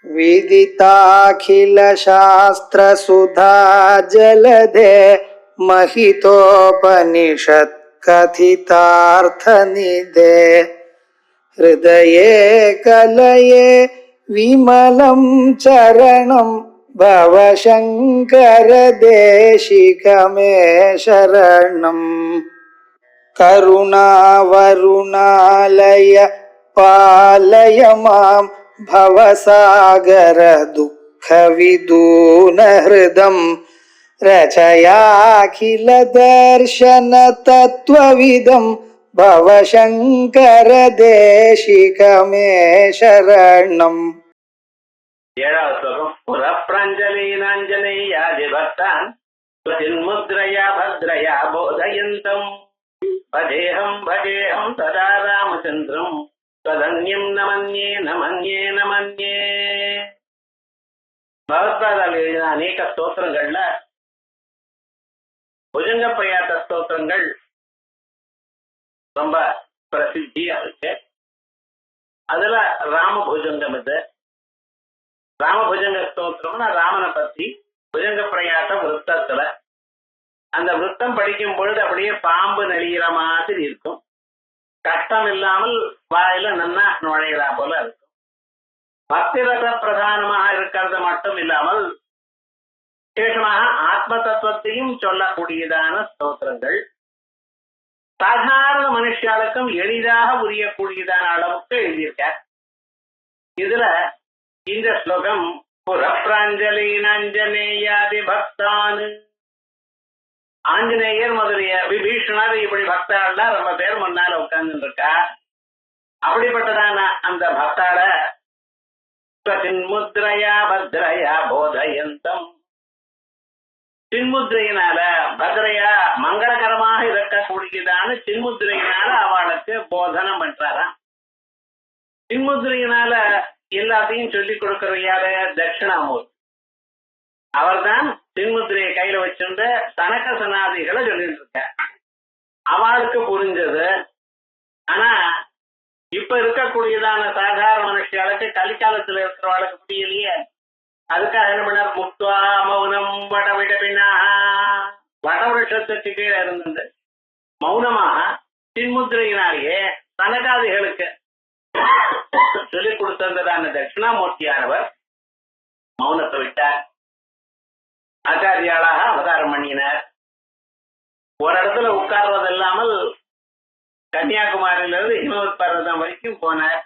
विदिताखिलशास्त्रसुधा जलधे महितोपनिषत् कथितार्थनिधे हृदये कलये विमलं चरणं भवशङ्कर देशिकमे शरणम् करुणावरुणालय पालय मां भवसागर दुःखविदून हृदं रचयाखिल दर्शन तत्त्वविदं भवशङ्कर देशिकमे शरणम्. ஏழாவது ஸ்லோகம். புறப்பிரஞ்சலீனாஞ்சனேயாதிபக்தான் ஸ்வசின்முத்ரயா பத்ரயா போதயந்தம் பஜேஹம் பஜேஹம் சதா ராமச்சந்திரம் ததன்யம் நமன்யே நமன்யே நமன்யே. பகவத்பாதால் எழுதின அநேக ஸ்தோத்திரங்கள்ல புஜங்க பிரயாத்த ஸ்தோத்திரங்கள் ரொம்ப பிரசித்தியா இருக்கு. அதுல ராம புஜங்கம் இது. ராமபுஜங்க ஸ்தோத்திரம்னா ராமனை பத்தி புஜங்க பிரயாத்த விருத்தத்துல அந்த விருத்தம் படிக்கும் பொழுது அப்படியே பாம்பு நெளிகிற மாதிரி இருக்கும். கஷ்டம் இல்லாமல் வாயில நன்னா நுழைகிறா போல இருக்கும். பக்திரத பிரதானமாக இருக்கிறது மட்டும் இல்லாமல் விசேஷமாக ஆத்ம தத்துவத்தையும் சொல்லக்கூடியதான ஸ்தோத்திரங்கள். சாதாரண மனுஷாளுக்கும் எளிதாக புரியக்கூடியதான அளவுக்கு எழுதியிருக்கார். இதுல இந்த ஸ்லோகம் புறப்பிராஞ்சலீனாஞ்சனேயாதி பக்தான், ஆஞ்சநேயர் முதலிய விபீஷணர் இப்படி பக்தாள்லாம் ரொம்ப பேர் முன்னால உட்கார்ந்து இருக்கா. அப்படிப்பட்டதான அந்த பக்தாள சின்முத்ரயா பத்ரயா போதயந்தம், சின்முத்ரையினால பத்ரையா மங்களகரமாக இருக்கக்கூடியதான சின்முத்ரையினால அவளுக்கு போதனம் பண்றாராம். சின்முத்ரையினால எல்லாத்தையும் சொல்லிக் கொடுக்கிற யார தட்சிணாமூர்த்தி. அவர் தான் சின்முத்திரையை கையில வச்சுட்டு சனக சனாதிகளை சொல்லிட்டு இருக்க. அவளுக்கு புரிஞ்சது. ஆனா இப்ப இருக்கக்கூடியதான சாதாரண மனுஷர்களுக்கு கலிக்காலத்துல இருக்கிறவளுக்கு புரியலையே. அதுக்காக என்ன பண்ணார், முக்துவா மௌனம் வடவிடபின்னா, வடவிருஷத்துக்கு கீழே இருந்தது மௌனமாக சின்முத்திரையினாலேயே சனகாதிகளுக்கு சொல்லிக் கொடுத்ததான தட்சிணாமூர்த்தியானவர் மௌனத்தை விட்டார். ஆச்சாரியாளாக அவதாரம் பண்ணினார். ஒரு இடத்துல உட்கார்வது இல்லாமல் கன்னியாகுமரியிலிருந்து ஹிமவத் பர்வதம் வரைக்கும் போனார்.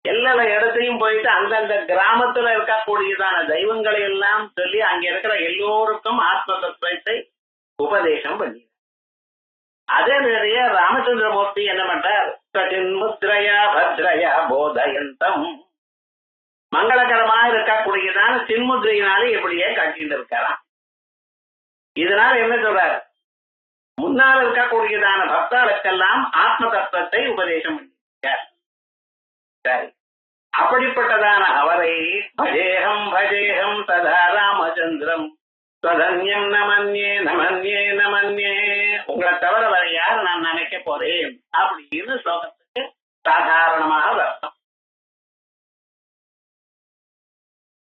எல்லா இடத்தையும் போயிட்டு அந்தந்த கிராமத்துல இருக்கக்கூடியதான தெய்வங்களை எல்லாம் சொல்லி அங்க இருக்கிற எல்லோருக்கும் ஆத்ம தத்துவத்தை உபதேசம் பண்ணினார். அதே நிறைய ராமச்சந்திரமூர்த்தி என்ன பண்றார், சின்முத்ரயா பத்ரயா போதயந்தம், மங்களகரமாக இருக்கக்கூடியதான சின்முத்ரையினாலே எப்படியே காட்டிட்டு இருக்காராம். இதனால என்ன சொல்றார், முன்னால் இருக்கக்கூடியதான பக்தர்களுக்கெல்லாம் ஆத்ம தத்துவத்தை உபதேசம் பண்ணியிருக்கார். சரி, அப்படிப்பட்டதான அவரை பஜேகம் பஜேகம் சதா ராமச்சந்திரம் ததன்யம் நமன்யே நமன்யே நமன்யே, உங்களை தவிர வர யார் நான் நினைக்க போறேன் அப்படின்னு ஸ்லோகத்துக்கு சாதாரணமாக அர்த்தம்.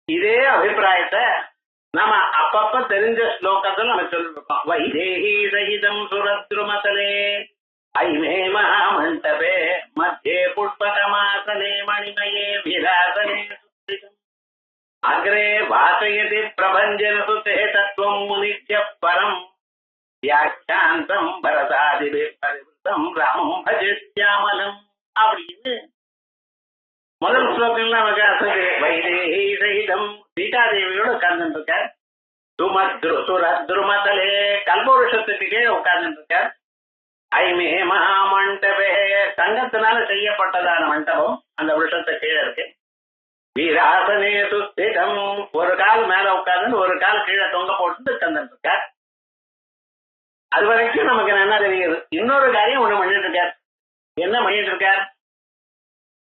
இதே அபிப்பிராயத்தை நாம அப்பப்ப தெரிஞ்ச ஸ்லோகத்தில் நம்ம சொல்லிருக்கோம். வைதேகி சகிதம் சுரத்ருமதலே ஐமே மகாமண்டபே மத்தியே புஷ்பகமாசனே மணிமயே விராசனே அக்ரே வாசயதி பிரபஞ்சன சுதே தத்துவம் முனித்ய பரம் வியாக்கியாந்தம் பரதாதிபே பரிவృతం ராமம் பஜஸ்யாமலம் அப்படின்னு முதல் ஸ்லோகங்கள்ல நமக்கு அசது. வைதேகி சகிதம் சீதாதேவியோட உட்கார்ந்து இருக்கார். சுரத்ருமதலே கல்பவருஷத்துக்கு கீழே உட்கார்ந்து இருக்கார். ஐமே மகாமண்டபே தங்கத்தினால செய்யப்பட்டதான மண்டபம் அந்த வருஷத்து கீழே இருக்கு. வீராசனே சுஸ்திதம், ஒரு கால் மேல உட்கார்ந்து ஒரு கால் கீழே தொங்க போட்டு உட்கார்ந்து இருக்கார். அது வரைக்கும் நமக்கு என்ன தெரியுது. இன்னொரு காரியம் ஒண்ணு பண்ணிட்டு இருக்கார். என்ன பண்ணிட்டு இருக்கார்,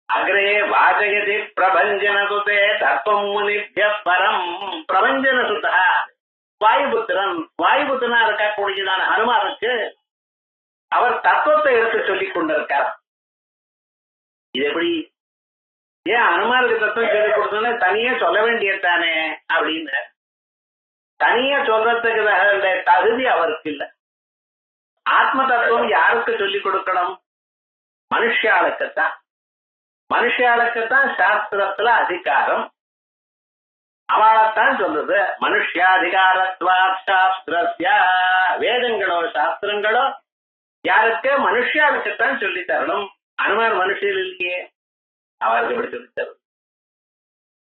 அக்ரே வாசகதி பிரபஞ்சன சுதே தத்துவம் முனித்ய பரம், பிரபஞ்சன சுதா வாயுபுத்திரன், வாயுபுத்திரனா இருக்கக்கூடியதான ஹனுமாருக்கு அவர் தத்துவத்தை எடுத்து சொல்லிக் கொண்டிருக்கார். இது எப்படி ஏன் அனுமாருக்கு தத்துவம் சொல்லி கொடுத்தோன்னு தனியா சொல்ல வேண்டியதானே அப்படின்னு. தனியா சொல்றதுக்கு தகுதி அவருக்கு இல்லை. ஆத்ம தத்துவம் யாருக்கு சொல்லி கொடுக்கணும்? மனுஷாளுக்குத்தான். மனுஷாளுக்குத்தான் சாஸ்திரத்துல அதிகாரம். அவளைத்தான் சொல்றது. மனுஷாதிகாரத்வாத் சாஸ்திரஸ்ய. வேதங்களோ சாஸ்திரங்களோ யாருக்கு? மனுஷாளுக்குத்தான் சொல்லி தரணும். அனுமார் மனுஷில் இல்லையே, அவருக்கு எப்படி சொல்லி தரணும்?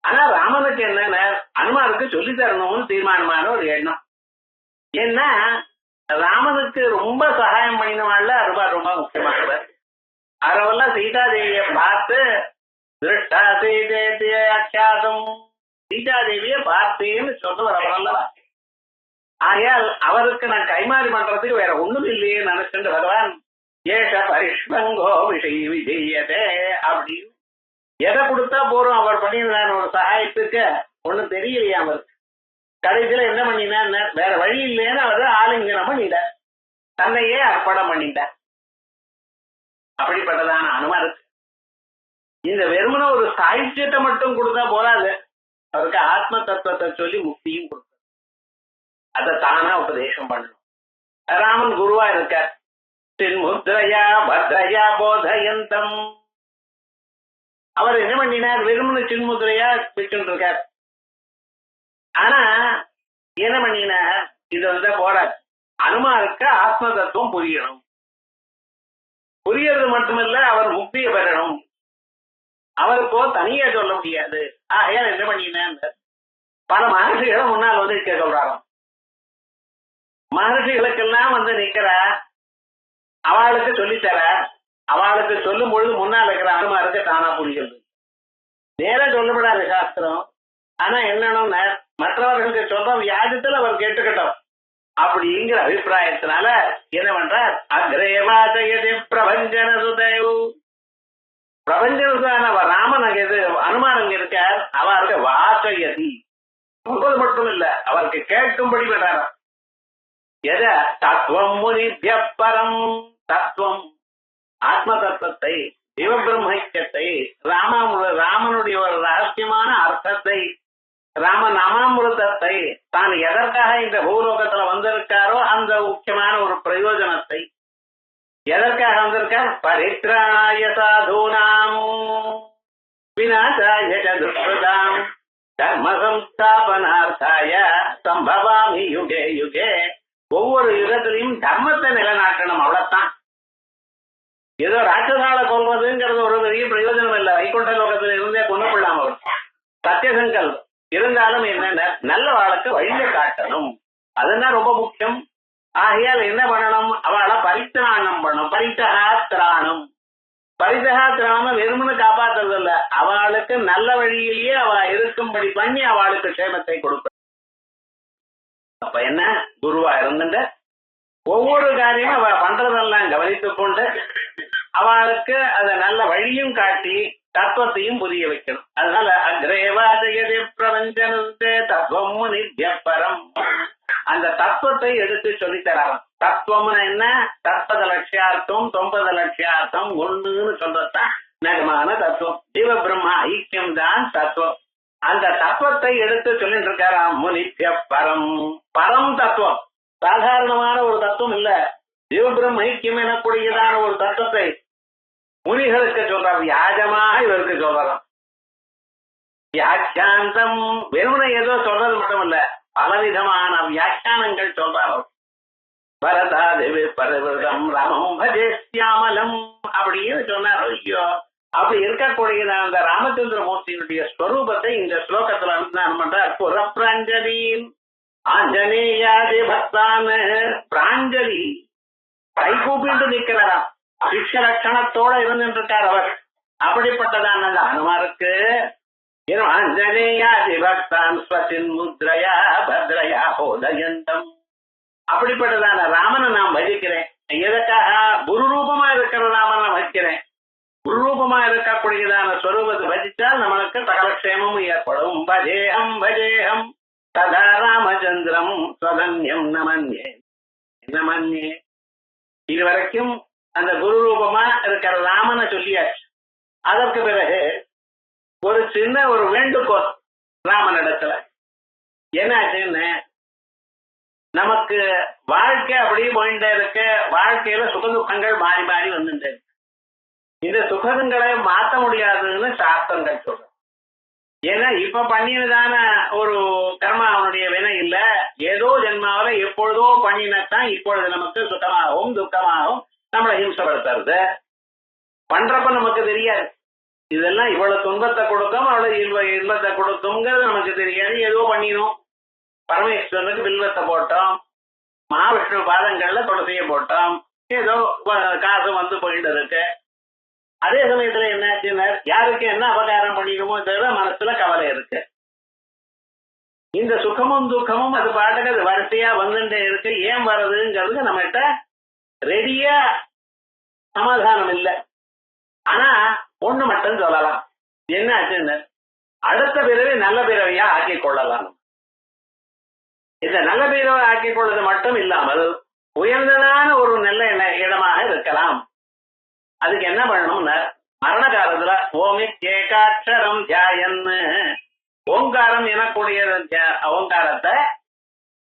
ஆனா ராமனுக்கு என்னன்னா அனுமாருக்கு சொல்லி தரணும்னு தீர்மானமான ஒரு எண்ணம். ஏன்னா ராமனுக்கு ரொம்ப சகாயம் பண்ணினவாள்ல அனுமார் ரொம்ப முக்கியமானவர். அவரெல்லாம் சீதாதேவியை பார்த்து திருஷ்டா சீதே அக்ஷாதம், சீதாதேவிய பார்த்தேன்னு சொன்னவர் அவர் அல்லவா. ஆகையால் அவருக்கு நான் கைமாறி பண்றதுக்கு வேற ஒண்ணும் இல்லையே நினைச்சுட்டு பகவான் ஏஷ பரிஷ்வங்கோ விஷய விஜயதே அப்படின்னு எதை கொடுத்தா போறோம் அவர் பண்ணினான் ஒரு சகாயத்துக்கு ஒண்ணும் தெரியலையா அவருக்கு. கடைசியில என்ன பண்ணினான்? வேற வழி இல்லைன்னு அவர் ஆலிங்கனம் பண்ணிட்டார், தன்னையே அர்ப்பணம் பண்ணிட்டார். அப்படிப்பட்டதான அனுமாருக்கு இந்த வெறுமன ஒரு சாகித்யத்தை மட்டும் கொடுத்தா போறாது, அவருக்கு ஆத்ம தத்துவத்தை சொல்லி முக்தியும் கொடுக்கும். அதை தானா உபதேசம் பண்ணணும். ராமன் குருவா இருக்கார். சின்முத்ரயா பத்ரயா போதயந்தம். அவர் என்ன பண்ணினார்? வெறுமன சின்முத்ரையா வச்சுட்டு இருக்கார். ஆனா என்ன பண்ணினார்? இது வந்து போறார். அனுமாருக்கு ஆத்ம தத்துவம் புரியணும். புரியறது மட்டுமல்ல, அவர் முக்தியை பெறணும். அவருக்கோ தனியா சொல்ல முடியாது. ஆகையால் என்ன பண்ணினார்? பல மகர்ஷிகளை முன்னால் வந்து நிற்க சொல்றாராம். மகர்ஷிகளுக்கெல்லாம் வந்து நிற்கிறார், அவளுக்கு சொல்லித்தர. அவளுக்கு சொல்லும் பொழுது முன்னால் இருக்கிற அனுமாருக்கு தானா புரிகிறது. நேரம் சொல்லப்படாத சாஸ்திரம். ஆனா என்னன்னா மற்றவர்களுக்கு சொல்ற வியாஜத்துல அவர் கேட்டுக்கிட்டோம் அப்படிங்கிற அபிப்பிராயத்தினால என்ன பண்றார்? அக்ரேவாதயதி பிரபஞ்சன சுதேவ். பிரபஞ்சன ராமன் அங்க இது அனுமான் அங்க இருக்கார். அவருக்கு வாசயதி சொல்றது மட்டும் இல்ல, அவருக்கு கேட்கும்படி பண்றார். எத தத்துவம் முனிபிய பரம். தத்துவம் ஆத்ம தத்துவத்தை, சிவபிரம்மத்தை, ராமனுடைய ஒரு ரகசியமான அர்த்தத்தை, ராம நாமாமிருதத்தை, தான் எதற்காக இந்த பூலோகத்துல வந்திருக்காரோ அந்த முக்கியமான ஒரு பிரயோஜனத்தை, எதற்காக வந்திருக்கார்? பரித்ராணாய சாதூனாம் விநாசாய துஷ்கிருதாம் தர்ம சம்ஸ்தாபனார்த்தாய சம்பவாமி யுகே யுகே. ஒவ்வொரு யுகத்திலையும் தர்மத்தை நிலைநாட்டணும், அவ்வளவுதான். ஏதோ ராட்சசால கொள்வதுங்கிறது ஒரு பெரிய பிரயோஜனம் இல்லை. வைகுண்ட லோகத்துல இருந்தே கொண்டு கொள்ளாம சத்தியசங்கல் இருந்தாலும் என்னென்ன நல்ல வாழ்க்கை வழியை காட்டணும், அதுதான் ரொம்ப முக்கியம். ஆகையால் என்ன பண்ணணும்? அவளை பரித்திராணம் பண்ணணும். பரித்தகாத்திராணம். பரித்தகாத்திராணம் வெறுமனு காப்பாற்றுறது இல்ல, அவளுக்கு நல்ல வழியிலேயே அவ இருக்கும்படி பண்ணி அவளுக்கு க்ஷேமத்தை கொடுப்ப. அப்ப என்ன? குருவா இருந்துட்டு ஒவ்வொரு காரியமும் அவ பண்றதெல்லாம் கவனித்துக் கொண்டு அவளுக்கு அத நல்ல வழியும் காட்டி தத்துவத்தையும் புரிய வைக்கணும். அதனால அக்ரேவாதயதி பிரபஞ்சனே தத்துவம் நித்யபரம். அந்த தத்துவத்தை எடுத்து சொல்லித்தராம். தத்துவம்னா என்ன? தற்பத லட்சியார்த்தம் 90 லட்சியார்த்தம் ஒண்ணுன்னு சொல்றதுதான் நகமான தத்துவம். ஜீவ பிரம்மா ஐக்கியம் தான் தத்துவம். அந்த தத்துவத்தை எடுத்து சொல்லிட்டு இருக்காராம். முனித்ய பரம். பரம் தத்துவம் சாதாரணமான ஒரு தத்துவம் இல்ல, ஜீவபிரம் ஐக்கியம் எனக்கூடியதான ஒரு தத்துவத்தை முனிகளுக்கு சொல்றார். வியாஜமாக இவருக்கு சொல்றாராம். வியாக்கியாந்தம் வெறுமனை ஏதோ சொல்றது மட்டும் இல்ல, பலவிதமான வியாக்கியானங்கள் சொல்றாரோ. பரதா தேவி பரவிரதம் ராமம் பஜேஸ்யாமலம் அப்படின்னு சொன்னாரோ. ஐயோ, அப்படி இருக்கக்கூடிய அந்த ராமச்சந்திர மூர்த்தியினுடைய ஸ்வரூபத்தை இந்த ஸ்லோகத்துல அனுசந்தானம் பண்றார். புறப்பிராஞ்சலி ஆஞ்சநேயாதி பக்தான். பிராஞ்சலி கை கூப்பிட்டு நிற்கிறாராம். சிக்ஷ லட்சணத்தோட இருந்துட்டு இருக்கார் அவர். அப்படிப்பட்டதான் அந்த அனுமாருக்கு ஆஞ்சநேயாதி பக்தான் ஸ்வசின் முத்ரயா பத்ரயா போதயந்தம். அப்படிப்பட்டதான ராமனை நான் பஜிக்கிறேன். எதற்காக? குரு ரூபமா இருக்கிற ராமனை நான் பஜிக்கிறேன். குரு ரூபமா இருக்கக்கூடியதான ஸ்வரூபத்தை பஜித்தால் நம்மளுக்கு சகலக்ஷேமமும் ஏற்படும். பஜேகம் பஜேகம் ததா ராமச்சந்திரம் ஸ்வதன்யம் நமன்யே நமன்யே. இதுவரைக்கும் அந்த குரு ரூபமா இருக்கிற ராமனை சொல்லியாச்சு. அதற்கு பிறகு ஒரு சின்ன ஒரு வேண்டுகோள் ராமனிடத்துல. என்னாச்சுன்னு, நமக்கு வாழ்க்கை அப்படியே போயிட்டே இருக்கு. வாழ்க்கையில சுகதுக்கங்கள் மாறி மாறி வந்துட்டு இருக்கு. இந்த சுகதுங்களை மாற்ற முடியாதுன்னு சாஸ்திரங்கள் சொல்ற. ஏன்னா இப்ப பண்ணினதான ஒரு கர்மா அவனுடைய வினை இல்ல. ஏதோ ஜென்மாவில எப்பொழுதோ பண்ணினத்தான் இப்பொழுது நமக்கு சுகமாகவும் துக்கமாகவும் நம்மளை ஹிம்சப்படுத்துறது. பண்றப்ப நமக்கு தெரியாது. இதெல்லாம் இவ்வளவு துன்பத்தை கொடுக்கும், அவ்வளவு இன்பத்தை கொடுக்கும்ங்கிறது நமக்கு தெரியாது. ஏதோ பண்ணினோம். பரமேஸ்வரனுக்கு பில்வத்தை போட்டோம், மகாவிஷ்ணு பாதங்கள்ல துளசியை போட்டோம், ஏதோ காசு வந்து போயிட்டு இருக்கு. அதே சமயத்துல என்னாச்சுன்னா, யாருக்கு என்ன அபகாரம் பண்ணிடுமோ தவிர மனசுல கவலை இருக்கு. இந்த சுகமும் துக்கமும் அது பாட்டுக்கு அது வரிசையா வந்துட்டே இருக்கு. ஏன் வருதுங்கிறது நம்ம கிட்ட ரெடியா சமாதானம் இல்லை. ஆனா ஒண்ணு மட்டும் சொல்லலாம், என்ன ஆச்சுன்னு, அடுத்த பிறவி நல்ல பிறவியா ஆக்கிக் கொள்ளலாம். இந்த நல்ல பிறவை ஆக்கிக் கொள்வது மட்டும் இல்லாமல் உயர்ந்ததான ஒரு நல்ல இடமாக இருக்கலாம். அதுக்கு என்ன பண்ணணும்னா, மரண காலத்துல ஓமித்யேகாட்சரம் தியாயன்னு ஓங்காரம் எனக்கூடிய ஓங்காரத்தை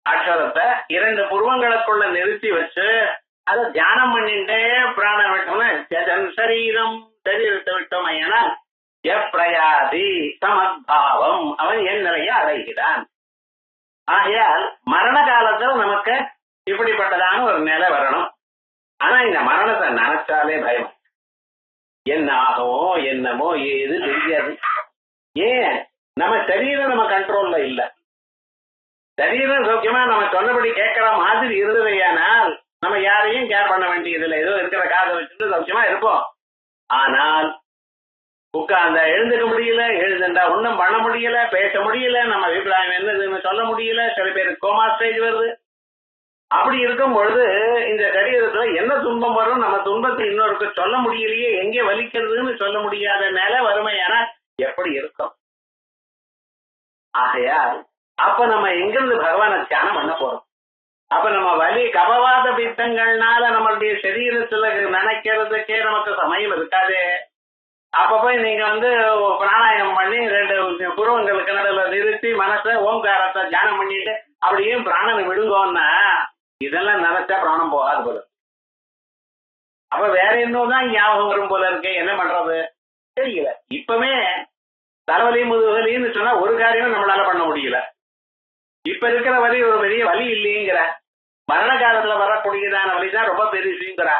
அக்ஷரத்தை 2 புருவங்களுக்குள்ள நிறுத்தி வச்சு அதை தியானம் பண்ணிட்டே பிராணம் விட்டோம்னா ஜெகன் சரீரத்தை விட்டோம் ஏன்னா எப்ரயாதி சமத்பாவம் அவன் என் நிலையை அடைகிறான். ஆகையால் மரண காலத்தில் நமக்கு இப்படிப்பட்டதான ஒரு நிலை வரணும். ஆனா இந்த மரணத்தை நினைச்சாலே பயம். என்ன ஆகுமோ என்னமோ ஏது தெரியாது. ஏன் நம்ம சரீரம் நம்ம கண்ட்ரோல்ல இல்ல. சரீரம் சௌக்கியமா நம்ம சொன்னபடி கேட்கிற மாதிரி இருந்ததையானால் நம்ம யாரையும் கேர் பண்ண வேண்டியதில்லை. ஏதோ இருக்கிற காதை வச்சுட்டு சௌக்கியமா இருப்போம். ஆனால் உட்கார்ந்தா எழுந்துக்க முடியல, எழுதுண்டா ஒன்றும் பண்ண முடியல, பேச முடியல, நம்ம அபிப்பிராயம் என்னதுன்னு சொல்ல முடியல. சில பேருக்கு கோமா ஸ்டேஜ் வருது. அப்படி இருக்கும் பொழுது இந்த சரீரத்துல என்ன துன்பம் வரும், நம்ம துன்பத்தை இன்னொருக்கு சொல்ல முடியலையே, எங்கே வலிக்கிறதுன்னு சொல்ல முடியாத நிலை வறுமையான எப்படி இருக்கும். ஆகையால் அப்ப நம்ம எங்கிருந்து பகவானை தியானம் பண்ண போறோம்? அப்ப நம்ம வலி கபவாத பித்தங்கள்னால நம்மளுடைய சரீரத்துல நினைக்கிறதுக்கே நமக்கு சமயம் இருக்காது. அப்ப போய் நீங்க பிராணாயாமம் பண்ணி 2 புருவங்களுக்கு நடுவில் நிறுத்தி மனசை ஓங்காரத்தை தியானம் பண்ணிட்டு அப்படியும் பிராணனை விடுங்கோன்னா இதெல்லாம் நினைச்சா பிராணம் போகாது போல. அப்ப வேற இன்னும் ஞாபகம் வரும் போல இருக்கு. என்ன பண்றது தெரியல. இப்பவே தலைவலி முதுகலின்னு சொன்னா ஒரு காரியமும் நம்மளால பண்ண முடியல. இப்ப இருக்கிற வலி ஒரு பெரிய வலி இல்லைங்கிற, மரண காலத்துல வரக்கூடியதான வலிதான் ரொம்ப பெருசுங்கிற.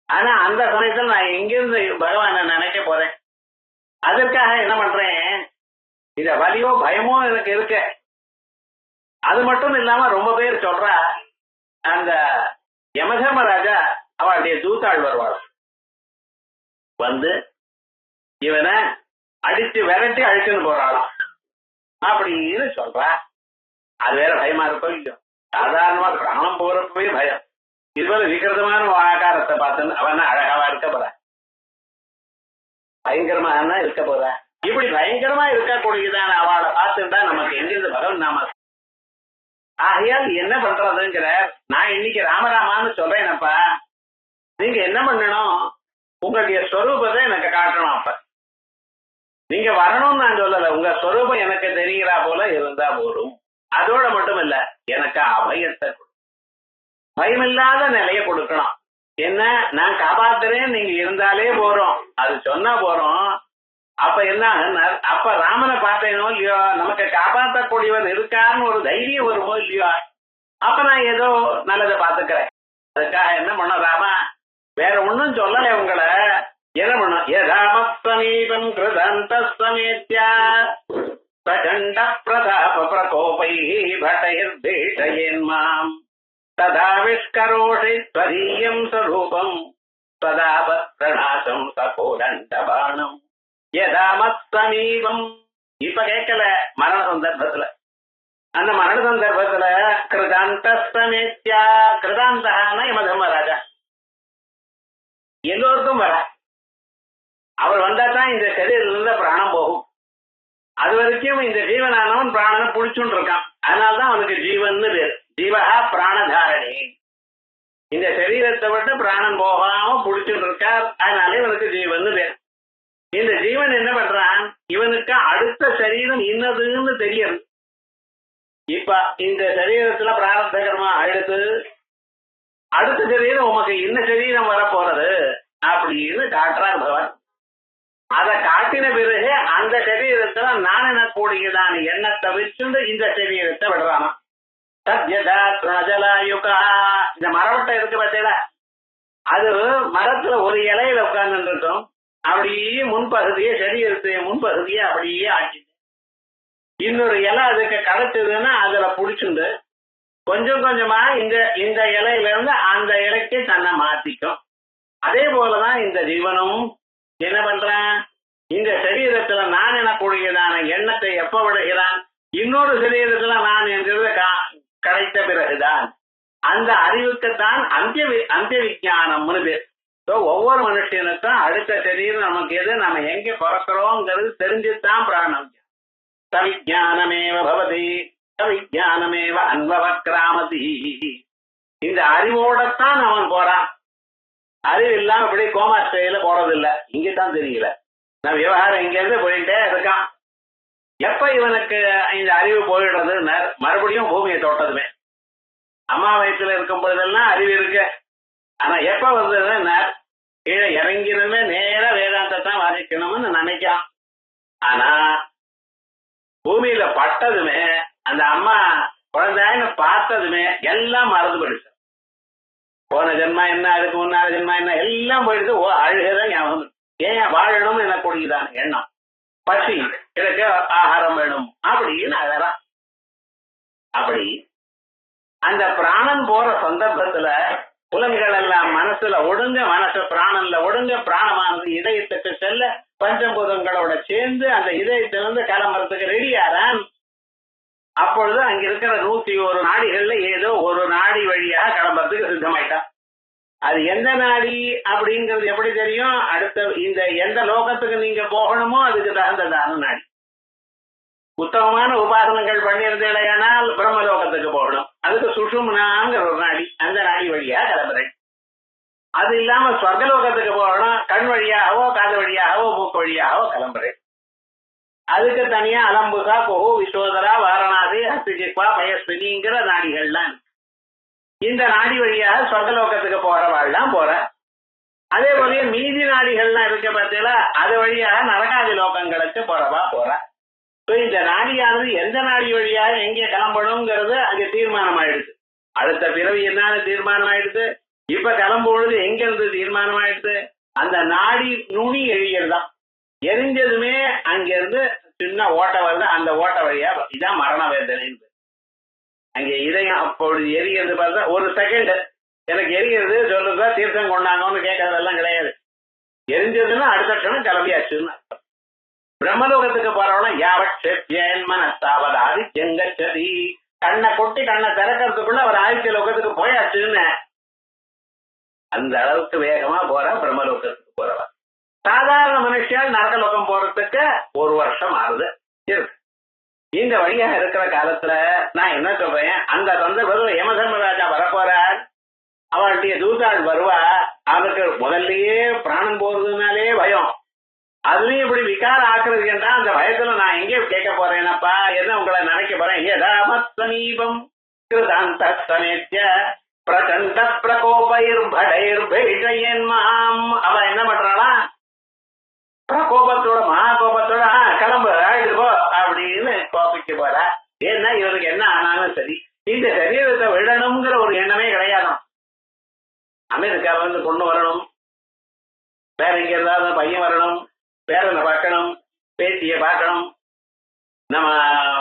ஆனா அந்த சமயத்தில் நான் எங்கிருந்து பகவானை நினைக்க போறேன்? அதற்காக என்ன பண்றேன், இந்த வலியோ பயமோ எனக்கு இருக்கு. அது மட்டும் இல்லாம ரொம்ப பேர் சொல்றா, அந்த யமதர்மராஜா அவளுடைய தூத்தாள் வருவாள், இவனை அடிச்சு விரட்டி அழிச்சுன்னு போறாளாம் அப்படின்னு சொல்றா. அது வேற பயமா இருக்கும் இல்லையோ. சாதாரணமா பிராணம் போறப்பவே பயம். இதுவரை விகிருதமான ஆகாரத்தை பார்த்து அவன் அழகாவா இருக்க போற, பயங்கரமா இருக்க போற. இப்படி பயங்கரமா இருக்கக்கூடியதான அவளை பார்த்துட்டா நமக்கு எங்கிருந்து பகவன் நாம. ஆகையால் என்ன பண்றதுங்கிற, நான் இன்னைக்கு ராமராமான்னு சொல்றேனப்பா, நீங்க என்ன பண்ணணும், உங்களுடைய ஸ்வரூபத்தை எனக்கு காட்டணும். அப்ப நீங்க வரணும்னு நான் சொல்லல, உங்க ஸ்வரூபம் எனக்கு தெரிகிறா போல இருந்தா போதும். அதோட மட்டும் இல்ல, எனக்கு அபயத்தை பயமில்லாத நிலையை கொடுக்கணும். என்ன, நான் காப்பாத்துறேன் நீங்க இருந்தாலே போறோம், அது சொன்னா போறோம். அப்ப என்ன, அப்ப ராமனை பார்த்தேனோ இல்லையோ, நமக்கு காப்பாற்றக்கூடியவர் இருக்காருன்னு ஒரு தைரியம் வருமோ இல்லையோ, அப்ப நான் ஏதோ நல்லதை பார்த்துக்கிறேன். அதுக்காக என்ன பண்ண ராமா, வேற ஒன்னும் சொல்லலை உங்களை. என்ன பண்ணும், யதாமஸ்தமீபம் கிருதந்த சமேத்யா பிரகண்ட பிரதாப பிரகோபை பட்டைர்தேஷயேன்மாம் ததாவிஷ்கரோஷி ஸ்வதீயம் ஸ்வரூபம் சதாப பிரணாசம் சகோதண்டபாணம் யதாமஸ்தமீபம். இப்ப கேட்கல, மரண சந்தர்ப்பத்துல. அந்த மரண சந்தர்ப்பத்துல கிருதாந்த சமேத்யா, கிருதாந்தகான யமதர்மராஜா எல்லோருக்கும் வர. அவர் வந்தாதான் இந்த சரீரத்துல பிராணம் போகும். அது வரைக்கும் இந்த ஜீவனானவன் பிராணனை புடிச்சுட்டு இருக்கான். அதனால்தான் அவனுக்கு ஜீவன் பேர். ஜீவகா பிராணதாரணி. இந்த சரீரத்தை விட்டு பிராணன் போகாம புடிச்சுட்டு இருக்கார், அதனால இவனுக்கு ஜீவன் பேர். இந்த ஜீவன் என்ன பண்றான், இவனுக்கு அடுத்த சரீரம் இன்னதுன்னு தெரியாது. இப்ப இந்த சரீரத்துல பிராரப்த கர்மா எடுத்து அடுத்த சரீரம் உமக்கு இன்ன சரீரம் வரப்போறது அப்படின்னு காட்டுறார் பகவான். அதை காட்டின பிறகு அந்த சரீரத்துல நான் எனக்கூடியதான எண்ணத்தை வச்சுட்டு இந்த சரீரத்தை விடுறானா. சத்யதா துணஜலாயுகா, இந்த மரவட்டை இருக்கு பார்த்தீங்களா, அது மரத்துல ஒரு இலையில உட்கார்ந்து இருக்கும். அப்படியே முன்பகுதியே சரீரத்தைய முன்பகுதியே அப்படியே ஆக்கி இன்னொரு இலை அதுக்கு கிடைச்சதுன்னா அதுல புடிச்சுண்டு கொஞ்சம் கொஞ்சமா இந்த இலையில இருந்து அந்த இலைக்கு தன்னை மாத்திக்கும். அதே போலதான் இந்த ஜீவனும் என்ன பண்றான், இந்த சரீரத்துல நான் எனக்கூடியதான எண்ணத்தை எப்ப விடுகிறான், இன்னொரு சரீரத்துல நான் என்கிறது கிடைத்த பிறகுதான் அந்த அறிவுக்குத்தான் அந்திய விஞ்ஞானம்னு பேர். ஒவ்வொரு மனுஷனுக்கும் அடுத்த சரீரம் நமக்கு எது, நம்ம எங்க பிறக்கிறோங்கிறது தெரிஞ்சுதான் பிராணம். சவிஜானமேவ பவதி சவிஜானமேவ அன்வவக்ராமதி. இந்த அறிவோடத்தான் அவன் போறான். அறிவு இல்லாம இப்படி கோமா ஸ்டைல போறது இல்ல. இங்கதான் தெரியல, நம்ம விவகாரம் இங்க இருந்து போயிட்டே இருக்கான். எப்ப இவனுக்கு இந்த அறிவு போயிடுறது, மறுபடியும் பூமியை தொட்டதுமே. அம்மா வயசுல இருக்கும் பொழுதெல்லாம் அறிவு இருக்கு. ஆனா எப்ப வந்ததுன்னா கீழே இறங்கினதுமே நேரா வேதாந்தத்தான் வாசிக்கணும்னு நினைக்கான். ஆனா பூமியில பட்டதுமே அந்த அம்மா குழந்தைன்னு பார்த்ததுமே எல்லாம் மறந்து போயிடுச்சு. போன ஜென்மா என்ன, அதுக்கு முன்னால ஜென்மா என்ன, எல்லாம் போயிடுது. அழுகதான் ஞாபகம். ஏன் வாழணும்னு எனக்கு கூடியதான எண்ணம், பசி, எனக்கு ஆகாரம் வேணும் அப்படின்னு அழறான். அப்படி அந்த பிராணன் போற சந்தர்ப்பத்துல புலன்கள் எல்லாம் மனசுல ஒடுங்க, மனசு பிராணன்ல ஒடுங்க, பிராணமானது இதயத்துக்கு செல்ல பஞ்சபூதங்களோட சேர்ந்து அந்த இதயத்திலிருந்து கிளம்புறதுக்கு ரெடியாரான். அப்பொழுது அங்க இருக்கிற 101 நாடிகள்ல ஏதோ ஒரு நாடி வழியாக கிளம்புறதுக்கு சித்தமாயிட்டான். அது எந்த நாடி அப்படிங்கிறது எப்படி தெரியும், அடுத்த இந்த எந்த லோகத்துக்கு நீங்க போகணுமோ அதுக்கு தகுந்ததான நாடி. உத்தமமான உபாசனங்கள் பண்ணியிருந்தேனால் பிரம்மலோகத்துக்கு போகணும், அதுக்கு சுஷும்னாங்கிற ஒரு நாடி, அந்த நாடி வழியா கிளம்புறேன். அது இல்லாம ஸ்வர்கலோகத்துக்கு போகணும், கண் வழியாகவோ காது வழியாகவோ மூக்கு வழியாகவோ கிளம்புறேன். அதுக்கு தனியா அலம்புகா, கோஹு, விஸ்வோதரா, வாரணாசி, ஹஸ்திஜிக்வா, பயஸ்வினிங்கிற நாடிகள்லாம். இந்த நாடி வழியாக ஸ்வர்கலோகத்துக்கு போறவாள்லாம் போற. அதே போல மீதி நாடிகள்லாம் இருக்க பார்த்தீங்களா, அது வழியாக நரகாதி லோகங்களுக்கு போறவா போற. இந்த நாடியானது எந்த நாடி வழியாக எங்கே கிளம்பணுங்கிறது அங்க தீர்மானம் ஆயிடுது. அடுத்த பிறவி என்னன்னு தீர்மானம் ஆயிடுது. இப்ப கிளம்பும்பொழுது எங்க இருந்து தீர்மானம் ஆயிடுது, அந்த நாடி நுனி எரியறதான். எரிஞ்சதுமே அங்கிருந்து சின்ன ஓட்டை வருது, அந்த ஓட்டை வழியா இதான் மரண வேதனை. அங்க இதயம் அப்பொழுது எரிகிறது பார்த்தா ஒரு செகண்ட் எனக்கு எரிகிறது சொல்றதா தீர்த்தம் கொண்டாங்கன்னு கேட்கறதெல்லாம் கிடையாது. எரிஞ்சதுன்னா அடுத்த க்ஷணம் கிளம்பியாச்சுன்னு அர்த்தம். பிரம்மலோகத்துக்கு போறவன யாவட்சேன் மனஸ்தாவதாதி செங்கச்சதி, கண்ணை கொட்டி கண்ணை திறக்கிறதுக்குள்ள அவர் ஆதித்ய லோகத்துக்கு போயாச்சுன்னு அந்த அளவுக்கு வேகமா போற பிரம்மலோகத்துக்கு போறவ. சாதாரண மனுஷியால் நரகலோகம் போறதுக்கு 1 வருஷம் ஆகுது. இந்த வழியாக இருக்கிற காலத்துல நான் என்ன சொல்றேன், அந்த சந்தர்ப்பத்தில் யமதர்மராஜா வரப்போறார், அவளுடைய தூதாள் வருவா. அவருக்கு முதல்லயே பிராணம் போறதுனாலே பயம், அதுலயும் இப்படி விகார ஆக்குறது என்றா அந்த பயத்துல நான் எங்கே கேட்க போறேனப்பா, என்ன உங்களை நினைக்க போறேன். யதாமத் சமீபம் கிருதாந்த சமேத்ய பிரச்சண்ட பிரகோபைர் படைர் பேட்டையன் மாம். அவ என்ன பண்றாளா, பிரகோபத்தோட மகா கோபத்தோட கிளம்பு ஆயிட்டு போ அப்படின்னு கோபிக்க போற. ஏன்னா இவருக்கு என்ன ஆனாலும் சரி இந்த சரீரத்தை விடணுங்கிற ஒரு எண்ணமே கிடையாதான். அமெரிக்காவில இருந்து பொண்ணு வரணும், வேற எங்க இருந்தாலும் பையன் வரணும், பேரனை பார்க்கணும், பேத்திய பார்க்கணும், நம்ம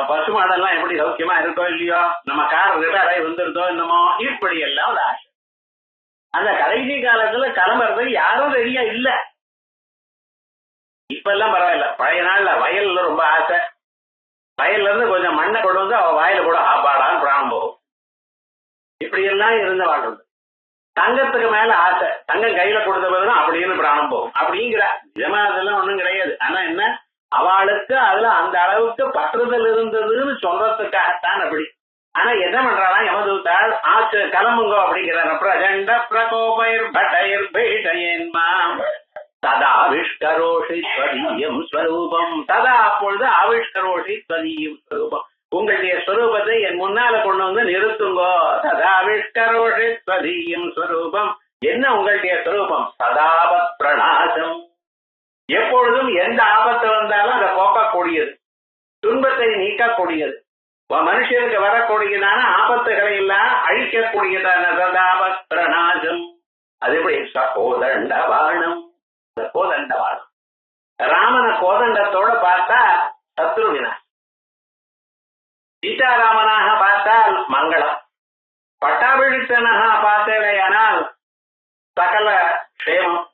பசு மாடெல்லாம் எப்படி சௌக்கியமா இருக்கோ இல்லையோ, நம்ம கார் ரிப்பேர் ஆகி வந்துருதோ என்னமோ, இப்படி எல்லாம் ஒரு ஆசை. அந்த கடைசி காலத்துல கிளம்புறதுக்கு யாரும் ரெடியா இல்ல. இப்ப எல்லாம் பரவாயில்ல, பழைய நாள்ல வயல்ல ரொம்ப ஆசை. வயல்ல இருந்து கொஞ்சம் மண்ணை கொண்டு வந்து அவ வாயில கூட ஆப்பாடான்னு பிராணம் போகும். இப்படி எல்லாம் இருந்த வாழ்றது. தங்கத்துக்கு மேல ஆசை, தங்கம் கையில கொடுத்த பிறகுதான் அப்படின்னு பிராணம் போகும் அப்படிங்கிற நிஜமா அதெல்லாம் ஒண்ணும் கிடையாது. ஆனா என்ன, அவளுக்கு அதுல அந்த அளவுக்கு பற்றுதல் இருந்ததுன்னு சொல்றதுக்காகத்தான் அப்படி. ஆனா என்ன பண்றாளா யமதூதாள், ஆச்சு கிளம்புங்க அப்படிங்கிறார். பிரச்சண்ட பிரகோபைர் பட்டையர் பேட்டையன் மாம் ததாவிஷ்கரோஷி ஸ்வதீயம் ஸ்வரூபம். ததா அப்பொழுது ஆவிஷ்கரோஷி ஸ்வதீயம் ஸ்வரூபம். உங்களுடைய ஸ்வரூபத்தை என் முன்னால கொண்டு வந்து நிறுத்துங்கோ. ததாவிஷ்கரோஷி ஸ்வதீயம் ஸ்வரூபம். என்ன உங்களுடைய ஸ்வரூபம்? சதாபத் பிரணாசம். எப்பொழுதும் எந்த ஆபத்து வந்தாலும் அதை போக்கக்கூடியது, துன்பத்தை நீக்கக்கூடியது, மனுஷனுக்கு வரக்கூடியதான ஆபத்துகளை எல்லாம் அழிக்கக்கூடியதான சதாபத் பிரணாசம். அது எப்படி? கோதண்டவாணம். கோதண்டவாணம். ராமனை கோதண்டத்தோட பார்த்தா சத்ருவினா, சீதாராமனாக பார்த்தால் மங்களம், பட்டாபிஷிக்தனாக பார்த்தேடையானால் சகல க்ஷேமம்.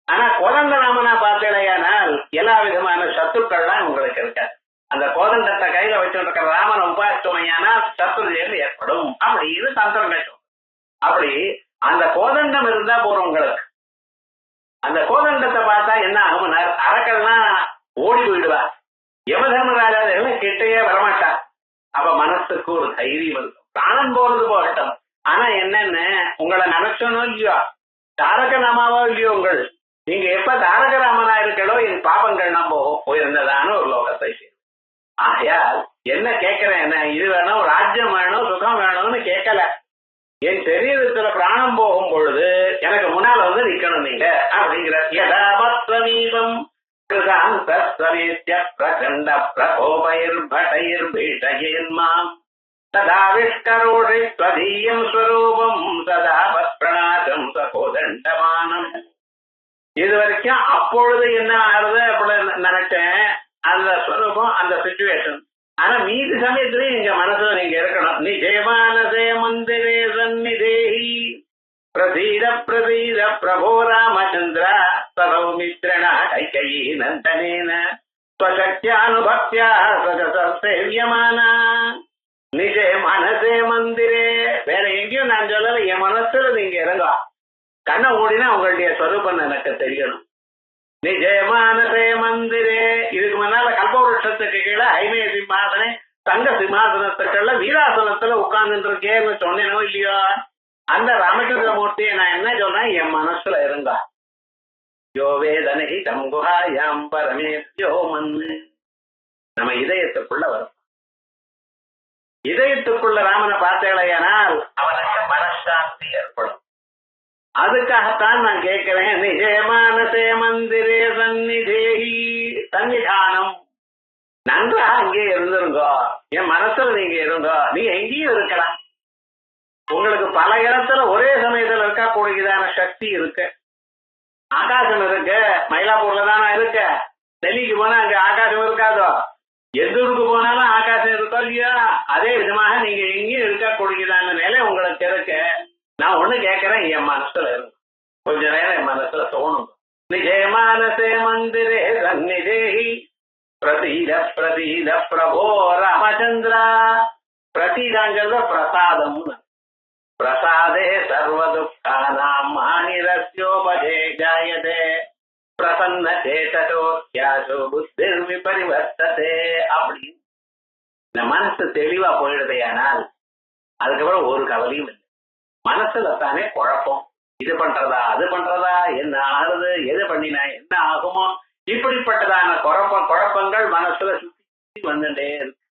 ஆனா கோதண்டராமனா பார்த்தேடையானால் எல்லா விதமான சத்துக்கள்லாம் உங்களுக்கு இருக்காது. அந்த கோதண்டத்தை கையில வச்சுட்டு இருக்கிற ராமனை உபாசித்தோமையானால் சத்ருஜெயம் ஏற்படும் அப்படின்னு தந்திரம் கேட்டோம். அப்படி அந்த கோதண்டம் இருந்தா போறோம் உங்களுக்கு. அந்த கோதண்டத்தை பார்த்தா என்ன ஆகும்? அரக்கள்லாம் ஓடி போயிடுவா. யமதர்மராஜாதெல்லாம் கிட்டையே வரமாட்டா. அப்ப மனசுக்கு ஒரு தைரியம் இருக்கும். பிராணம் போறது போகட்டும், ஆனா என்னன்னு உங்களை நினைச்சனோ இல்லையோ, தாரக நாமாவோ இல்லையோ, உங்கள் நீங்க எப்ப தாரக ராமனா இருக்கோ என் பாபங்கள் நம்ம போயிருந்ததான ஒரு லோகத்தை செய்யும். ஆகையால் என்ன கேட்கிறேன், என்ன இது வேணும், ராஜ்யம் வேணும், சுகம் வேணும்னு கேட்கல. என் சரீரத்துல பிராணம் போகும் பொழுது எனக்கு முன்னால வந்து நிக்கணும் நீங்க அப்படிங்கிற. யதாபத்வமீபம் கிருதாந்தஸ்வமேத்ய பிரகண்ட பிரகோபைர்படைர்பீடயேன்மாம் ததாவிஷ்கரோஷி ஸ்வதீயம் ஸ்வரூபம் சதாபத் பிரணாசம் சகோதண்டமானம். இது வரைக்கும் அப்பொழுது என்ன ஆகுது அப்படின்னு நினைச்சேன், அந்த ஸ்வரூபம், அந்த சிச்சுவேஷன். ஆனா மீதி சமயத்திலேயே நீங்க மனசுல நீங்க இருக்கணும். நிஜமானசே மந்திரே சந்நிதேஹி பிரசீத பிரசீத பிரபோ ராமச்சந்திரா சரௌமித்ரணா கைகயீ நந்தனேன ஸ்வசக்தியானுபக்தியா சேவியமானா நிஜே மனசே மந்திரே. வேற எங்கேயும் நான் சொல்லல, என் மனசுல நீங்க இறங்க. கண்ணை ஓடினா உங்களுடைய ஸ்வரூபம் எனக்கு தெரியணும். நிஜமானசே மந்திரே. இதுக்கு முன்னால கல்பவருஷத்துக்கு கீழே ஐமே சிம்மாசனே தங்க சிம்மாசனத்துக்குள்ள வீராசனத்துல உட்கார்ந்துட்டு இருக்கேன்னு சொன்னேனோ இல்லையோ, அந்த ராமச்சந்திரமூர்த்தியை நான் என்ன சொல்றேன், என் மனசுல இருங்க. யோ வேதனை தங்குஹாயாம் பரமேஸ்யோ மன்னு. நம்ம இதயத்துக்குள்ள வரும். இதயத்துக்குள்ள ராமனை பார்த்தேலையானால் அவனுக்கு மனசாந்தி ஏற்படும். அதுக்காகத்தான் நான் கேட்கிறேன். நிஜமானசே மந்திரே சந்நிதேஹி. சன்னிதானம் நன்றா அங்கே இருந்துருங்கோ, என் மனசுல நீங்க இருங்கோ. நீங்க எங்கேயும் இருக்கலாம். உங்களுக்கு பல இடத்துல ஒரே சமயத்துல இருக்கக்கூடியதான சக்தி இருக்கு. ஆகாசம் இருக்கு. மயிலாப்பூர்ல தானே இருக்க. டெல்லிக்கு போனா அங்க ஆகாசம் இருக்காதோ? எந்த ஊருக்கு போனாலும் ஆகாசம் இருக்கோ இல்லையா? அதே விதமாக நீங்க எங்கேயும் இருக்கக்கூடியதான நிலை உங்களுக்கு இருக்கு. நான் ஒண்ணு கேட்கிறேன், என் மனசுல இருக்கும். கொஞ்ச நேரம் என் மனசுல தோணும். நிஜமானசே மந்திரே சந்நிதேஹி பிரசீத பிரசீத பிரபோ ராமச்சந்திரா. பிரசீதாங்கிறத பிரசாதம். பிரசாதே சர்வ துக்கானாம் மானிரஸ்யோபதே ஜாயதே பிரசன்ன சேதோத்யாசோ புத்திர் விபரிவர்த்ததே. அப்படின்னு இந்த மனசு தெளிவா போயிடுதையானால் அதுக்கப்புறம் ஒரு கவலையும் இல்லை. மனசுல தானே குழப்பம். இது பண்றதா அது பண்றதா, என்ன ஆகுது, எது பண்ணினா என்ன ஆகுமோ, இப்படிப்பட்டதான குழப்பங்கள் மனசுல சுத்தி வந்துட்டே இருக்கு.